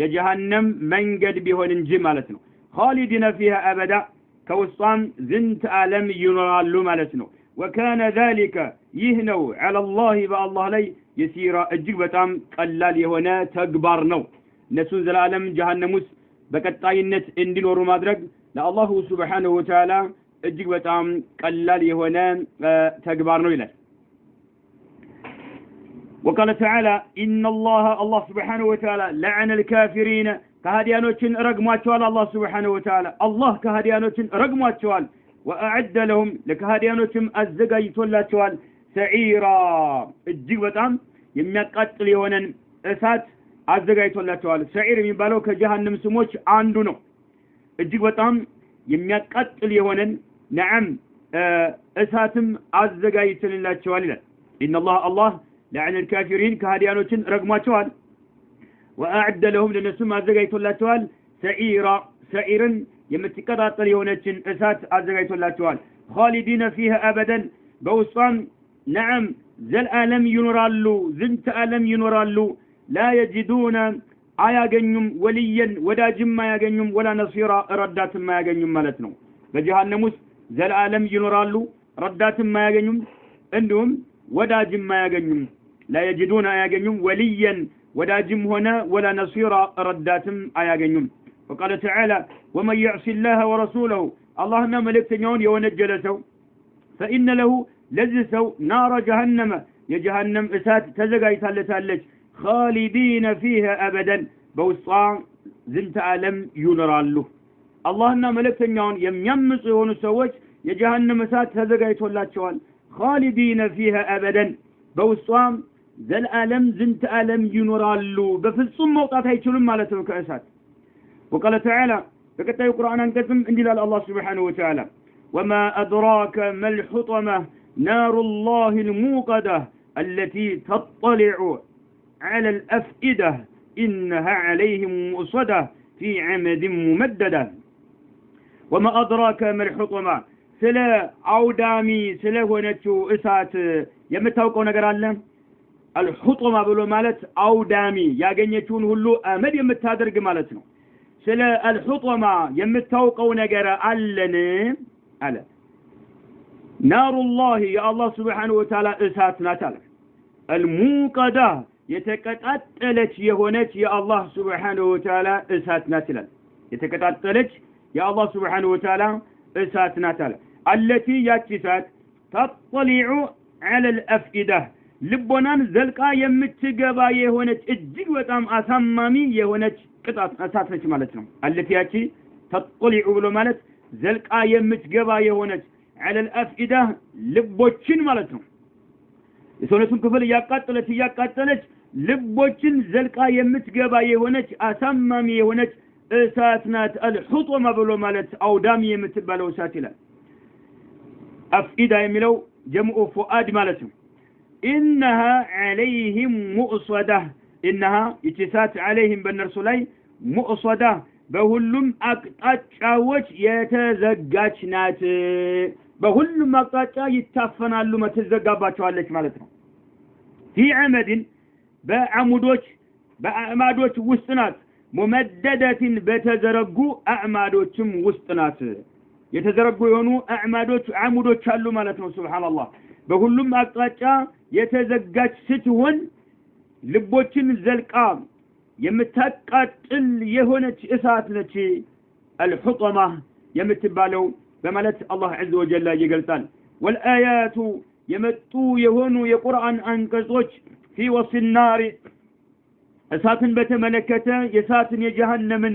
የጀሃነም መንገድ ቢሆን እንጂ ማለት ነው خالدين فيها أبدا كوصام زنت عالم ينرالو ማለት ነው وكان ذلك يهنو على الله بالله لي يسيرا እጅግ በጣም ቀላል የሆነ ተግባር ነው እነሱን ዘላለም ጀሃነም ውስጥ በቀጣይነት እንዲኖሩ ማድረግ ለአላሁ Subhanahu Wa Ta'ala እጅግ በጣም ቀላል የሆነ ተግባር ነው ይላል وقال تعالى إن الله سبحانه وتعالى لعن الكافرين كهديانوችን ረግሟቸዋል الله سبحانه وتعالى الله كهديانوችን ረግሟቸዋል وأعد لهم ለከሃዲያኖችም አዘጋጅቶላቸዋል سعيرا እጅግ በጣም የሚያቃጥል የሆነን እሳት አዘጋጅቶላቸዋል سعير የሚባለው ከጀሃነም ስሞች አንዱ ነው እጅግ በጣም የሚያቃጥል የሆነን نعم እሳትም አዘጋጅቶላቸዋል ይላል إن الله لعن الكافرين كهديانوችን ረግሟቸዋል وأعد لهم لنسم አዘጋጅቶላቸዋል سعيرا የምትቀጣጠል የሆነችን እሳት አዘጋጅቶላቸዋል خالدين فيها أبدا በውስጧም نعم ዘልዓለም ይኖራሉ ዝንተ ዓለም ይኖራሉ لا يجدون አያገኙም ወልየን ወዳጅም አያገኙም ወላ ነሲራ ረዳትም አያገኙም ማለት ነው በጀሃነም ውስጥ ዘልዓለም ይኖራሉ ረዳትም አያገኙም እንዲሁም ወዳጅም አያገኙም لا يجدون አያገኙም ወልየን ወዳጅም ሆነ ወላ ነሲራ ረዳትም አያገኙም وقال تعالى ومن يعص الله ورسوله اللهنا ملكتኛውን የወነጀለ ሰው فإن له لذسو نار جهنم يجهنم እሳት ተዘጋጅታለታለች خالدين فيها أبدا بوصا زنت ዓለም ይኖራሉ አላህና መለክተኛውን የሚያምፁ የሆኑ ሰዎች የጀሃነም እሳት ተዘጋጅቶላቸዋል خالدين فيها أبدا بوصا ዘልዓለም ዝንተ ዓለም ይኖራሉ በፍጹም መውጣት አይችሉም ማለት ነው ከእሳት وقال تعالى በቀጣዩ ቁርአን አንቀጽም እንዲላል አላህ Subhanahu Wa Ta'ala وما أدراك ما الحطمة نار الله الموقدة التي تطلع على الأفئدة إنها عليهم مؤصدة في عمد ممددة وما أدراك ما الحطمة سلا عودامي سلا ونتو إسات يمتاوقو نقر الله الحطمة بلو مالت عودامي ياغنيتون هلو أمد يمتادرق مالتنا سلا الحطمة يمتاوقو نقر ألنا على نار الله يا الله سبحانه وتعالى إساتنا تعالى الموقدة يتكتلت يهونت يا الله سبحانه وتعالى إساتنا تعالى يتكتلت يا الله سبحانه وتعالى إساتنا تعالى التي يتسات تطلع على الأفئدة ልቦናን ዘልቃ የምትገባ የሆነች እጅግ በጣም አሳማሚ የሆነች ቅጣት እሳት ነች ማለት ነው አለቲያቺ ተጥሊዑ ብሎ ማለት ዘልቃ የምትገባ የሆነች على الأفئدة ልቦችን ማለት ነው የሰውነቱን ክፍል ያቃጠለች ልቦችን ዘልቃ የምትገባ የሆነች አሳማሚ የሆነች እሳት ናት الحطمة ብሎ ማለት አውዳሚ የምትባለው እሳት ይላል أفئدة የሚለው ጀምዑ ፉአድ ማለት ነው إنها عليهم مؤصدة إنها يتسات عليهم بالنرسولي مؤصدة بهلم أقطاچاوچ يتزغاچ نات بهلم أقطاچا يتافنالو ما تزغاباچوالچ ማለት ነው في عمد በአዕማዶች ውስጥ ናት ممددة በተዘረጉ አዕማዶችም ውስጥ ናት የተዘረጉ የሆኑ አዕማዶች አሙዶች አሉ ማለት ነው ሱብሃንአላህ በሁሉም አቅጣጫ የተዘጋች ስትሆን ልቦችን ዘልቃ የምታቃጥል የሆነች እሳት ነች الحطمة የምትባለው በማለት አላህ عز وجل ይገልጻል والآيات የመጡ የሆኑ የቁርአን አንቀጾች في وصف النار እሳትን በተመለከተ የእሳትን የጀሃነምን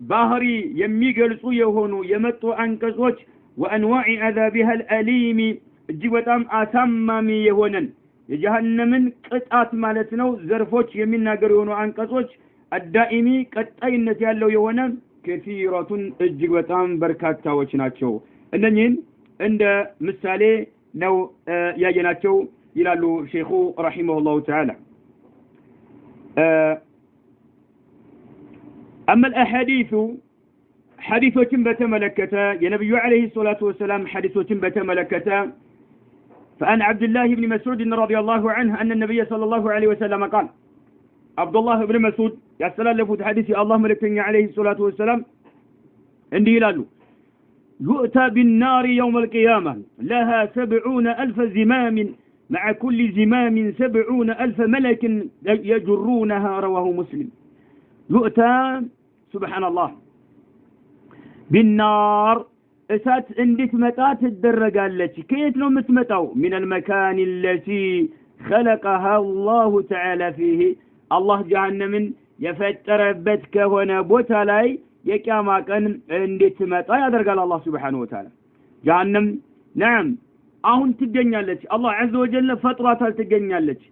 ባህሪ የሚገልጹ የሆኑ የመጡ አንቀጾች وأنواع عذابها الأليم እጅግ በጣም አሳማሚ የሆነን የጀሃነምን ቅጣት ማለት ነው ዘርፎች የሚናገሩ የሆኑ አንቀጾች አዳኢሚ ቀጣይነት ያለው የሆነ ከፊራቱን እጅግ በጣም በርካታዎች ናቸው እነኚህን እንደ ምሳሌ ነው ያየናቸው ይላሉ ሼኹ ረሂመሁላሁ ተዓላ أما الأحاديث حديثوችን በተመለከተ የነብዩ አለይሂ ሰላቱ ወሰለም حديثوችን በተመለከተ فأن عبد الله بن مسعود رضي الله عنه أن النبي صلى الله عليه وسلم قال عبد الله بن مسعود ያስተላለፉት حديث الله ملكتኛ عليه الصلاة والسلام እንዲህ ይላሉ يؤتى بالنار يوم القيامة لها 70,000 زمام مع كل زمام 70,000 ملك يجرونها رواه مسلم يؤتى سبحان الله بالنار እሳት እንድትመጣ ትደረጋለች ከየት ነው የምትመጣው من المكان التي خلقها الله تعالى فيه الله جهنمን የፈጠረበት ከሆነ ቦታ ላይ የቂያማ ቀን እንድትመጣ ያደርጋል አላህ Subhanahu Wa Ta'ala جهنم نعم አሁን ትገኛለች አላህ عز وجل ፈጥሯታል ትገኛለች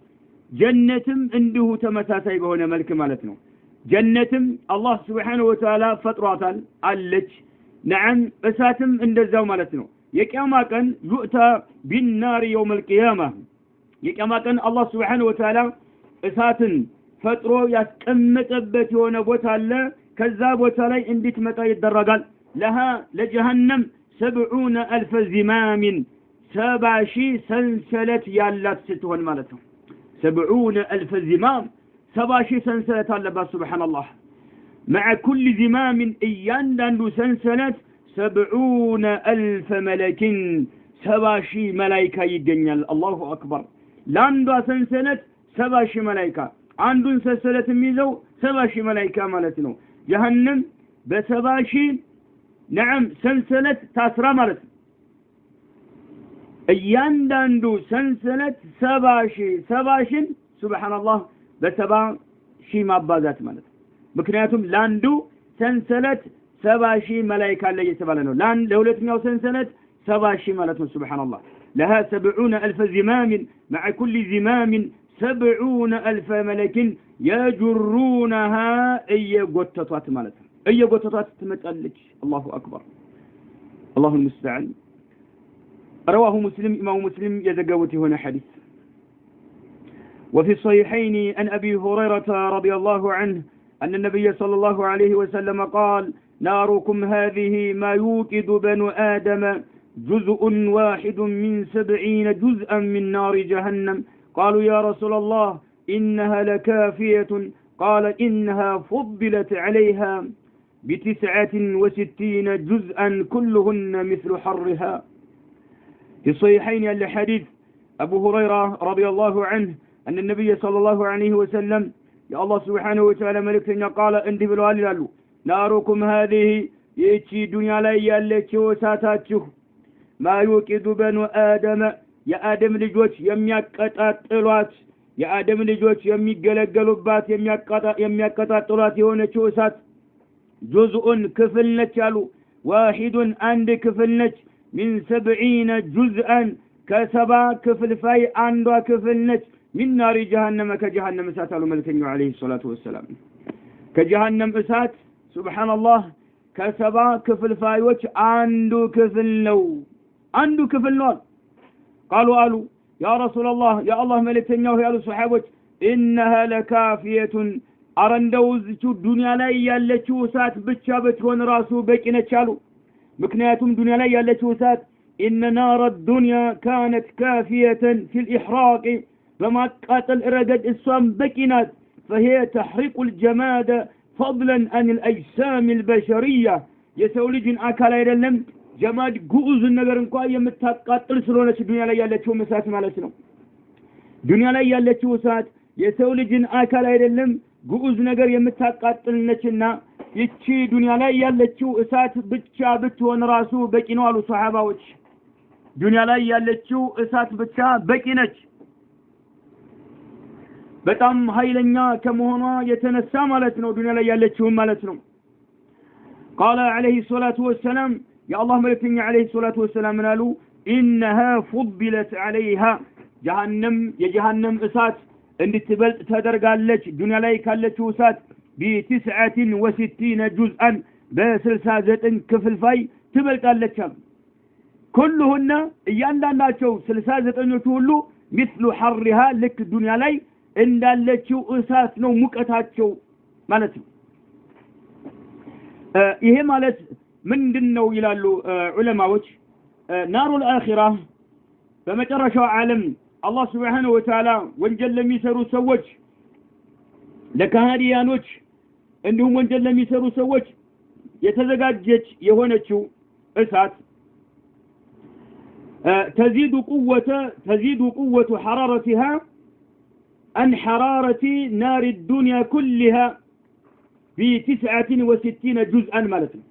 ጀነትም እንዲሁ ተመሳሳይ በሆነ መልክ ማለት ነው ጀነትም አላህ Subhanahu Wa Ta'ala ፈጥሯታል አለች نعم እሳትም እንደዛው ማለት ነው የቂያማ ቀን يؤتى بالنار يوم القيامة የቂያማ ቀን አላህ Subhanahu Wa Ta'ala እሳትን ፈጥሮ ያስቀመጠበት የሆነ ቦታ አለ ከዛ ቦታ ላይ እንድትመጣ ይደረጋል لها ለጀሃነም 70,000 زمام 70,000 ሰንሰለት ያላት ስትሆን ማለት ነው 70,000 زمام 70,000 ሰንሰለት አለባት ሱብሃንአላህ مع كل زمام እያንዳንዱ ሰንሰለት 70,000 ملك 70,000 መላእክት ይገኛል አላሁ አክበር ለአንዷ ሰንሰለት 70,000 መላእክት አንዱን ሰንሰለት የሚይዘው 70,000 መላእክት ማለት ነው جهنم ب70,000 نعم ሰንሰለት ታስራ ማለት ነው እያንዳንዱ ሰንሰለት 70,000 ሱብሃንአላህ በ70,000 ማባዛት ማለት ምክንያቱም ላንዱ ሰንሰለት 70,000 መላእክት አለ እየተባለ ነው ለሁለተኛው ሰንሰለት 70,000 ማለት ነው ሱብሃንአላህ لها 70,000 زمام مع كل زمام 70,000 ملك يجرونها እየጎተቷት ማለት ነው እየጎተቷት ትመጣለች الله اكبر الله المستعان رواه مسلم امام مسلم يذكرت هنا حديث وفي الصحيحين عن ابي هريره رضي الله عنه أن النبي صلى الله عليه وسلم قال ناركم هذه ما يوقد بنو آدم جزء واحد من 70 جزءا من نار جهنم قالوا يا رسول الله إنها لكافية قال إنها فضلت عليها ب69 جزءا كلهن مثل حرها في الصحيحين الحديث أبو هريرة رضي الله عنه أن النبي صلى الله عليه وسلم يا الله سبحانه وتعالى ملكتنا قال انت بالوالي لالو ناركم هذه يتي دنيا لا يالتي وساتاتችሁ ما يوقد بنو آدم يا آدم ልጆች የሚያቀጣጥሏት የአደም ልጆች የሚገለገሉባት የሚያቀጣጥሏት የሆነችው እሳት ጁዝኡን ክፍል ነች ያሉ ዋሂዱን አንድ ክፍል ነች من 70 جزءا ከ70 ክፍልፋይ አንዷ ክፍል ነች من نار جهنم كجهنم እሳት አሉ መልከኛው عليه الصلاه والسلام ከጀሃነም እሳት سبحان الله ከ70 ክፍልፋዮች አንዱ ክፍል ነው قالوا يا رسول الله يا الله መልከኛው ያሉ ሱሐቦች انها لكافيه አረንደውዝቹ ዱንያ ላይ ያለችው እሳት ብቻ በትሆን ራሱ በቂ ነች አሉ ምክንያቱም ዱንያ ላይ ያለችው እሳት ان نار الدنيا كانت كافيه في الاحراق فما قاتل رجد الصام بكينات فهي تحرق الجماد فضلا عن الأجسام البشرية يسولج أكل يدلم جماد جوز النجار انقا يمتقاتل سلونة الدنيا لا يالتشو مسات مالتنا الدنيا لا يالتشو مسات يسولج أكل يدلم جوز نجار يمتقاتل نشنا يتشي الدنيا لا يالتشو مسات بتشابت ونراسو بكينو على صحابة وش الدنيا لا يالتشو مسات بكينش በጣም ኃይለኛ ከመሆኗ የተነሳ ማለት ነው ዱንያ ላይ ያለችው ማለት ነው قال عليه الصلاه والسلام يا الله ملكني عليه الصلاه والسلام قالوا انها فضلت عليها جهنم የጀሃነም እሳት እንድትበልጥ ተደርጋለች ዱንያ ላይ ካለችው እሳት ب69 جزءا ب69 ክፍልፋይ ትበልጣለች كلهن እያንዳንዳቸው 69ኞቹ ሁሉ مثل حرها لك ዱንያ ላይ እንዳለችው እሳት ነው ሙቀታቸው ማለት ነው ይሄ ማለት ምንድነው ይላሉ ዑለማዎች ናሩል አኺራ በመጨረሻው ዓለም አላህ Subhanahu Wa Ta'ala ወንጀል ለሚሰሩ ሰዎች ለካህዲያኖች እንዲሁም ወንጀል ለሚሰሩ ሰዎች የተዘጋጀች የሆነችው እሳት تزيد قوة حرارتها عن حرارة نار الدنيا كلها ب69 جزءا مالتنا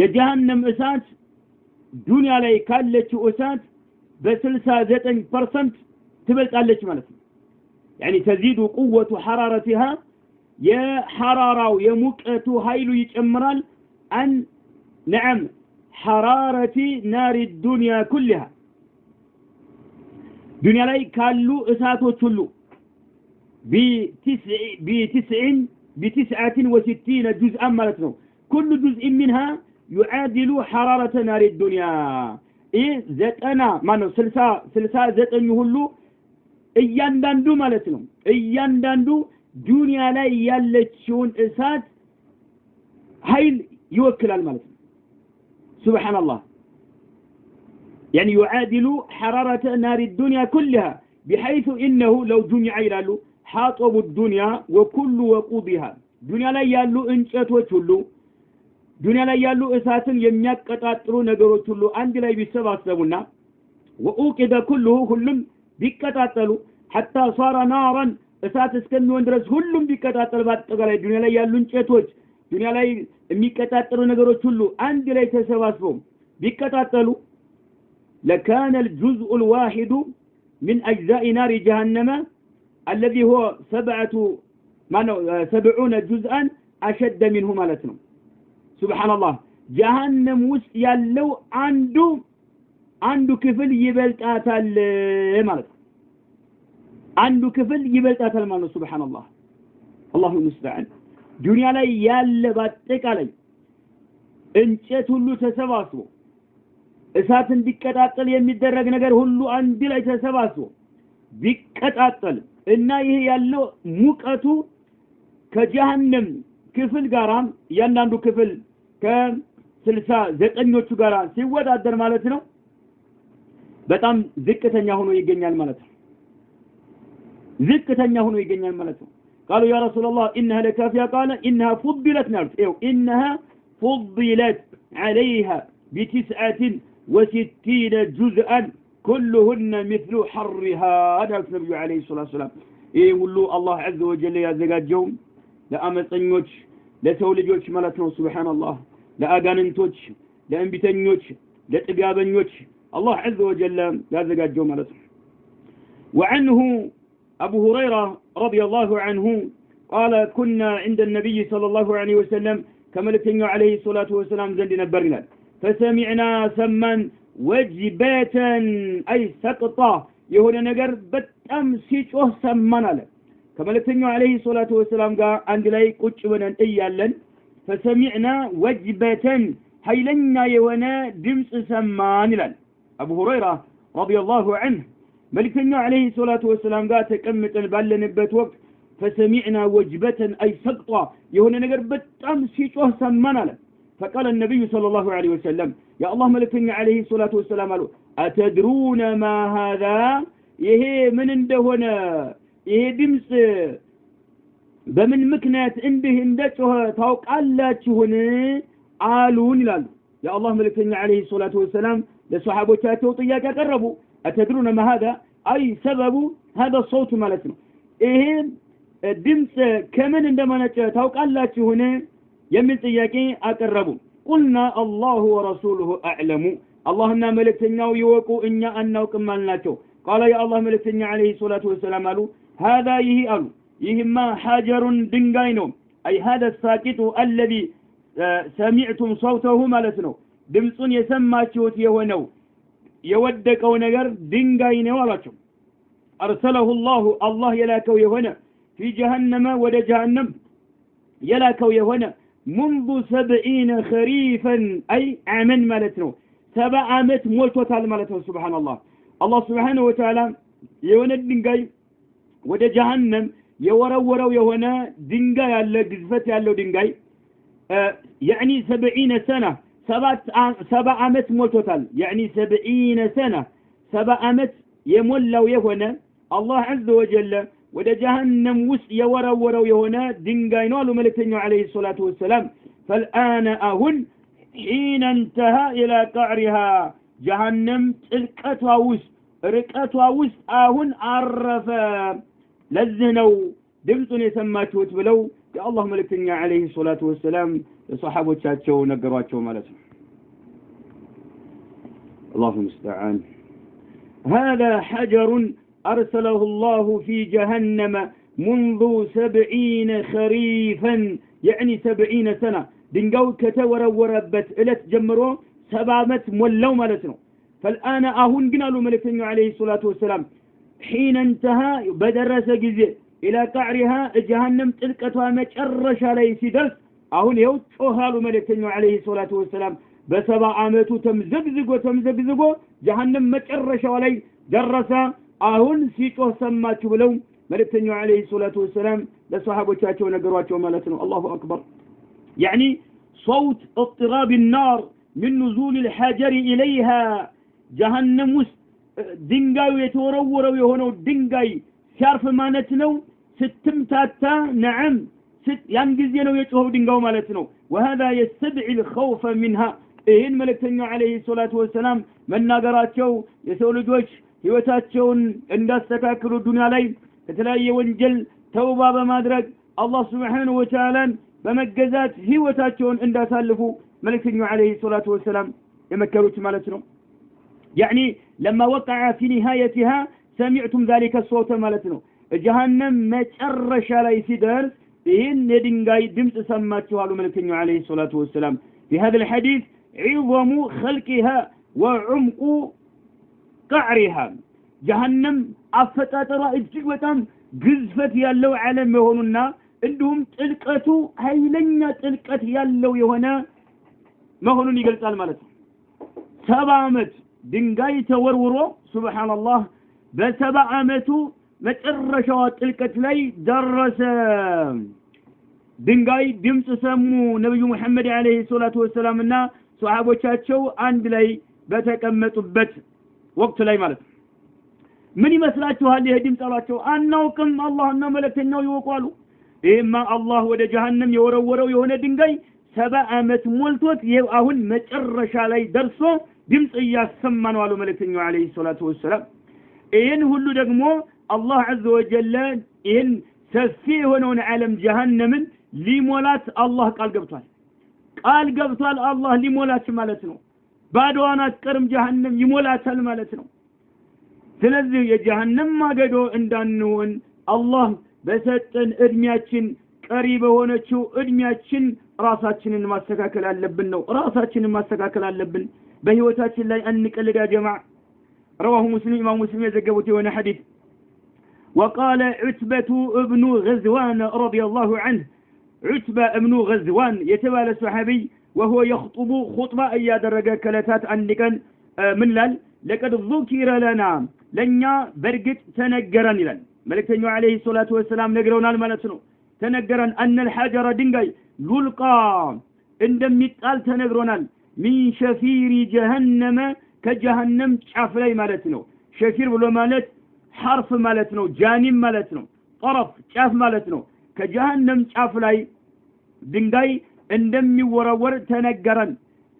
يجهنم أسات دنيا لا يكالك أسات ب69% تبلت عليك مالتنا يعني تزيد قوة حرارتها يا حرارة يا مكأة هايلو يتأمرال عن نعم حرارة نار الدنيا كلها دنيا لا يكالو أساتو تلو ب69 جزءا مالتنا كل جزء منها يعادل حرارة نار الدنيا إيه زتنا ما نو سلسا زتن يهلو እያንዳንዱ ማለት ነው እያንዳንዱ ዱንያ ላይ ያለችውን እሳት ኃይል ይወክላል ማለት ነው سبحان الله يعني يعادل حرارة نار الدنيا كلها بحيث إنه لو جمع يلالو حاطب الدنيا وكل وقودها دنيا لا يالو انشاتوች ሁሉ دنيا لا يالو እሳትን የሚያቀጣጥሩ ነገሮች ሁሉ አንድ ላይ ቢሰባሰቡና وأوقد كله ሁሉም ቢቀጣጠሉ حتى صار نارا እሳት እስከሚሆን ድረስ ሁሉም ቢቀጣጠል በአጠቃላይ ዱንያ ላይ ያሉ እንጨቶች ዱንያ ላይ የሚቀጣጠሉ ነገሮች ሁሉ አንድ ላይ ተሰባስበው ቢቀጣጠሉ لكان الجزء الواحد من أجزاء نار جهنم الذي هو 70 جزءا أشد منه مالتنا سبحان الله جهنم وسط ያለው አንዱ ክፍል ይበልጣታል ማለት አንዱ ክፍል ይበልጣታል ማለት ሱብሃንአላህ አላሁ ሙስተዓን ዱንያ ላይ ያለ በአጠቃላይ እንጨት ሁሉ ተሰባስቦ እሳት እንዲቀጣጠል የሚደረግ ነገር ሁሉ አንድ ላይ ተሰባስቦ ቢቀጣጠል እና ይሄ ያለው ሙቀቱ ከጀሃነም ክፍል ጋራ ያንዳንዱ ክፍል ከ69ኞቹ ጋራ ሲወዳደር ማለት ነው በጣም ዝቅተኛ ሆኖ ይገኛል ማለት ነው ዝቅተኛ ሆኖ ይገኛል ማለት ነው قالوا يا رسول الله انها لكافيه قال انها فضلت نار انها فضلت عليها ب69 جزءا كلهن مثل حرها هذا النبي عليه الصلاه والسلام يقولوا الله عز وجل ያዘጋጀው ለአመፀኞች ለሰው ልጆች ማለት ነው سبحان الله ለአጋንንቶች ለእንቢተኞች ለጥጋበኞች الله عز وجل ያዘጋጀው ማለት ነው وعنه أبو هريرة رضي الله عنه قال كنا عند النبي صلى الله عليه وسلم كما لتنو عليه الصلاة والسلام زندنا برنا فسمعنا سما وجباتا أي سقطة يهونا نقر بتأم سيشوه سمنا له كما لتنو عليه الصلاة والسلام قال عند لا يقوش ونن إيالا فسمعنا وجباتا هيلنا يونا دمس سمان لن أبو هريرة رضي الله عنه ملكنا عليه الصلاة والسلام قال تكمت البالنبت وقت فسمعنا وجبة أي سقطة يهونا نقر بتأم سيشوه سمنا له فقال النبي صلى الله عليه وسلم يا الله ملكنا عليه الصلاة والسلام قالوا أتدرون ما هذا يهي من اندهنا يهي دمس بمن مكنات انده اندته توق ألاتهن عالون لال يا الله ملكنا عليه الصلاة والسلام للصحابة طياك قربوا أتدرون ما هذا أي سبب هذا الصوت مالتنا إيه الدمس كمن عندما توق ألاتهن يمن طياكي أقربوا قلنا الله ورسوله أعلم اللهم ملكتنا ويوقوا إنا أنه كمالناته قال يا الله ملكتنا عليه الصلاة والسلام قالوا هذا يهي يهما حجر دنجاينو أي هذا الساكت الذي سمعتم صوته مالتنا دمسون يسمى شوت يونو يودكو نجر دنجاينو ولاتهم أرسله الله يلاكو يهونا في جهنم ود جهنم يلاكو يهونا منذ 70 خريفا أي عمن مالتنا 7 عامات مولتوتال مالتنا سبحان الله الله سبحانه وتعالى يهونا الدنجاي ወደ ጀሃነም የወረወረው የሆነ ድንጋይ ያለ ግዝፈት ያለው ድንጋይ يعني 70 سنة 7 عامات موتوتال يعني 70 سنة 7 عامات يمولوا يهونا الله عز وجل ودا جهنم وس يوروا يهونا دنجاينو ملكتنو عليه الصلاة والسلام فالآن أهن حين انتهى إلى قعرها جهنم تلقتها وس رقتها وس أهن عرف لزنو دمتون يسماتوت بلو يا الله ملكتنو عليه الصلاة والسلام صحابه تشاتشو نقرواتشو مالتهم الله المستعان هذا حجر أرسله الله في جهنم منذ 70 خريفا يعني 70 سنة دنقو كتور وربت إلت جمرو 7 مولو مالتنا فالآن أهون قنالوا ملكنا عليه الصلاة والسلام حين انتهى بدرس جزء إلى قعرها جهنم تلقتها مجرش عليه سيدرس أهون يوتشوهالوا ملكنا عليه الصلاة والسلام بسبع عامتو تمزقزقو جهنم مجرش عليه درس أهون سيتوه سماتو بلو ملكنا عليه الصلاة والسلام لصحابه تاتشو نقرواتشو مالتنا الله أكبر يعني صوت اضطراب النار من نزول الحجر إليها جهنم دنقاي يتورور ويهونو دنقاي شارف مانتنو ستمتاتا نعم ينجزينو يتوهو دنقاو مالتنو وهذا يستدعي الخوف منها إهن ملكتنا عليه الصلاة والسلام من ناقراتشو يسولجوش هيوتاتشون اندستكاكلو الدنيا لي تتلاقي وانجل توبة بمادرق الله سبحانه وتعالى بمجزات هيوتاتشون اندسالفو ملكتنا عليه الصلاة والسلام يمكروش مالتنو يعني لما وقع في نهايتها سمعتم ذلك الصوت مالتنو جهنم متعرش على سدر إن ندنقاي دمت سماتها ملكتنا عليه الصلاة والسلام في هذا الحديث عظم خلقها وعمق قعرها جهنم أفتاترا إجتقوتام قزفت يالو علم يهوننا عندهم تلقتو هيلنا تلقت يالو يهونا مهونون يقلتال مالتو 7 عامات دنقاي تورورو سبحان الله ب7 عامتو مترشوا تلقت لي درس دنقاي دمت سمو نبي محمد عليه الصلاة والسلام እና صحابوቻቸው አንድ ላይ በተቀመጡበት ወቅት ላይ ማለት ምን ይመስላችኋል ይሄ ድምጽ አሏቸው አናውቅም አላህና መለክተኛው ይወቋሉ ይሄማ አላህ ወደ ጀሃነም የወረወረው የሆነ ድንጋይ 7 ዓመት ሞልቶት አሁን መጨረሻ ላይ ደርሶ ድምጽ እያሰማን ነው አሉ መለክተኛው عليه الصلاة والسلام ይሄን ሁሉ ደግሞ الله عز وجل ይሄን ሰፊ የሆነውን ዓለም ጀሃነምን ሊሞላት አላህ ቃል ገብቷል አላህ ሊሞላት ማለት ነው ባዶዋን አትቀርም ጀሃነም ይሞላታል ማለት ነው ስለዚህ የጀሃነም ማገዶ እንዳንሆን አላህ በሰጠን እድሜያችን ቀሪ በሆነችው እድሜያችን ራሳችንን ማስተካከል አለብን በህይወታችን ላይ አንቀልዳ ጀማዓ رواه مسلم امام مسلم يዘገቡት የሆነ ሐዲስ وقال عتبة ابن غزوان رضي الله عنه عتبة ابن غزوان يتبال الصحابي وهو يخطب خطبة يادرج كلتات عندكن من لال لقد ذكر لنا لنيا برقت تنقرن لن ملكتنو عليه الصلاة والسلام نقرونا المالتنو تنقرن أن الحجر دنقاي يلقى عندما يتقال تنقرونا من شفير جهنم كجهنم شافلي مالتنو شفير بلو مالت حرف مالتنو جانب مالتنو طرف شاف مالتنو كجهنم شافلي دنقاي عندما يورور تنقرن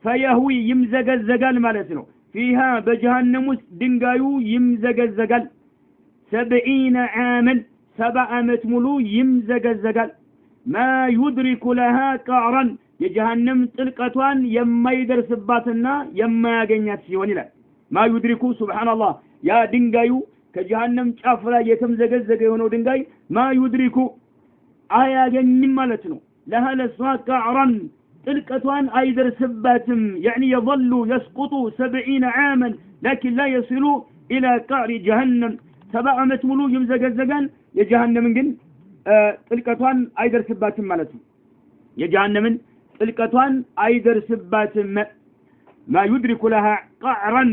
فيهوي يمزقزقال مالتنو فيها بجهنم دنقايو يمزقزقال 70 عاما 7 عامات ملو يمزقزقال ما يدرك لها قعرا يجهنم تلقتوان يما يدرسباتنا يما يغنيات سيون ይላል ما يدرك سبحان الله يا دنقايو كجهنم ጫፍላ የተምዘገዘገ የሆነው ድንጋይ ما يدرك አያገኝም ማለት ነው لها لسوا قعرا تلقتوان አይደርስባትም يعني يظل يسقط 70 عاما لكن لا يصل الى قعر جهنم 7 ዓመት ሙሉ ይምዘገዘጋን የጀሃነምን ግን ጥልቀቷን አይደርስባትም ማለት ነው የጀሃነምን ጥልቀቷን አይደርስባትም ما يدرك لها قعرا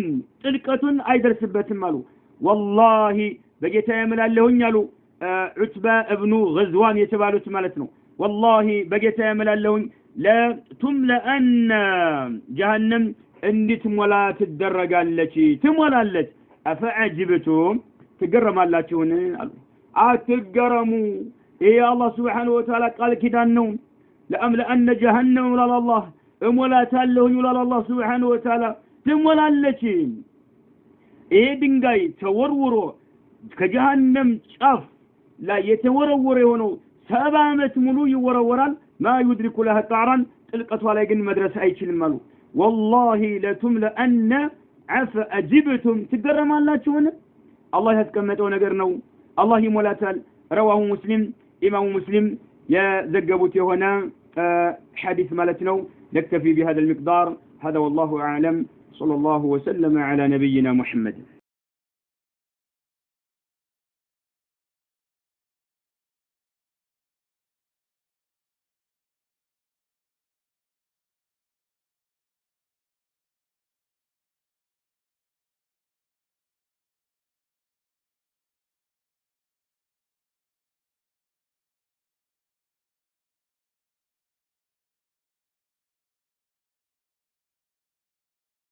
ጥልቀቱን አይደርስበትም አሉ والله በጌታ ያመላለሁኝ አሉ ዑትባ ኢብኑ ገዝዋን የተባሉት ማለት ነው والله በጌታ ያመላለሁኝ لا تملأن جهنم اندت ولا تدرجالك تمولالك أفعجبتم تقرم الله تون أتقرموا إيه الله سبحانه وتعالى قال كده النوم لأملأن جهنم ولا الله ولا تاله ولا الله سبحانه وتعالى تمولالك إيه دنجاي تورورو كجهنم شاف لا يتورور يهونو 7 ዓመት ሙሉ ይወረወራል ما يدرك لها طعرا تلقتوا على جن مدرسة أي شيء مالو والله لا تملأن عفا أجبتم تقرم الله شون الله يسكمتون قرنو الله يمولاتال رواه مسلم إمام مسلم يا زقبوتي هنا حديث مالتنو نكتفي بهذا المقدار هذا والله أعلم صلى الله وسلم على نبينا محمد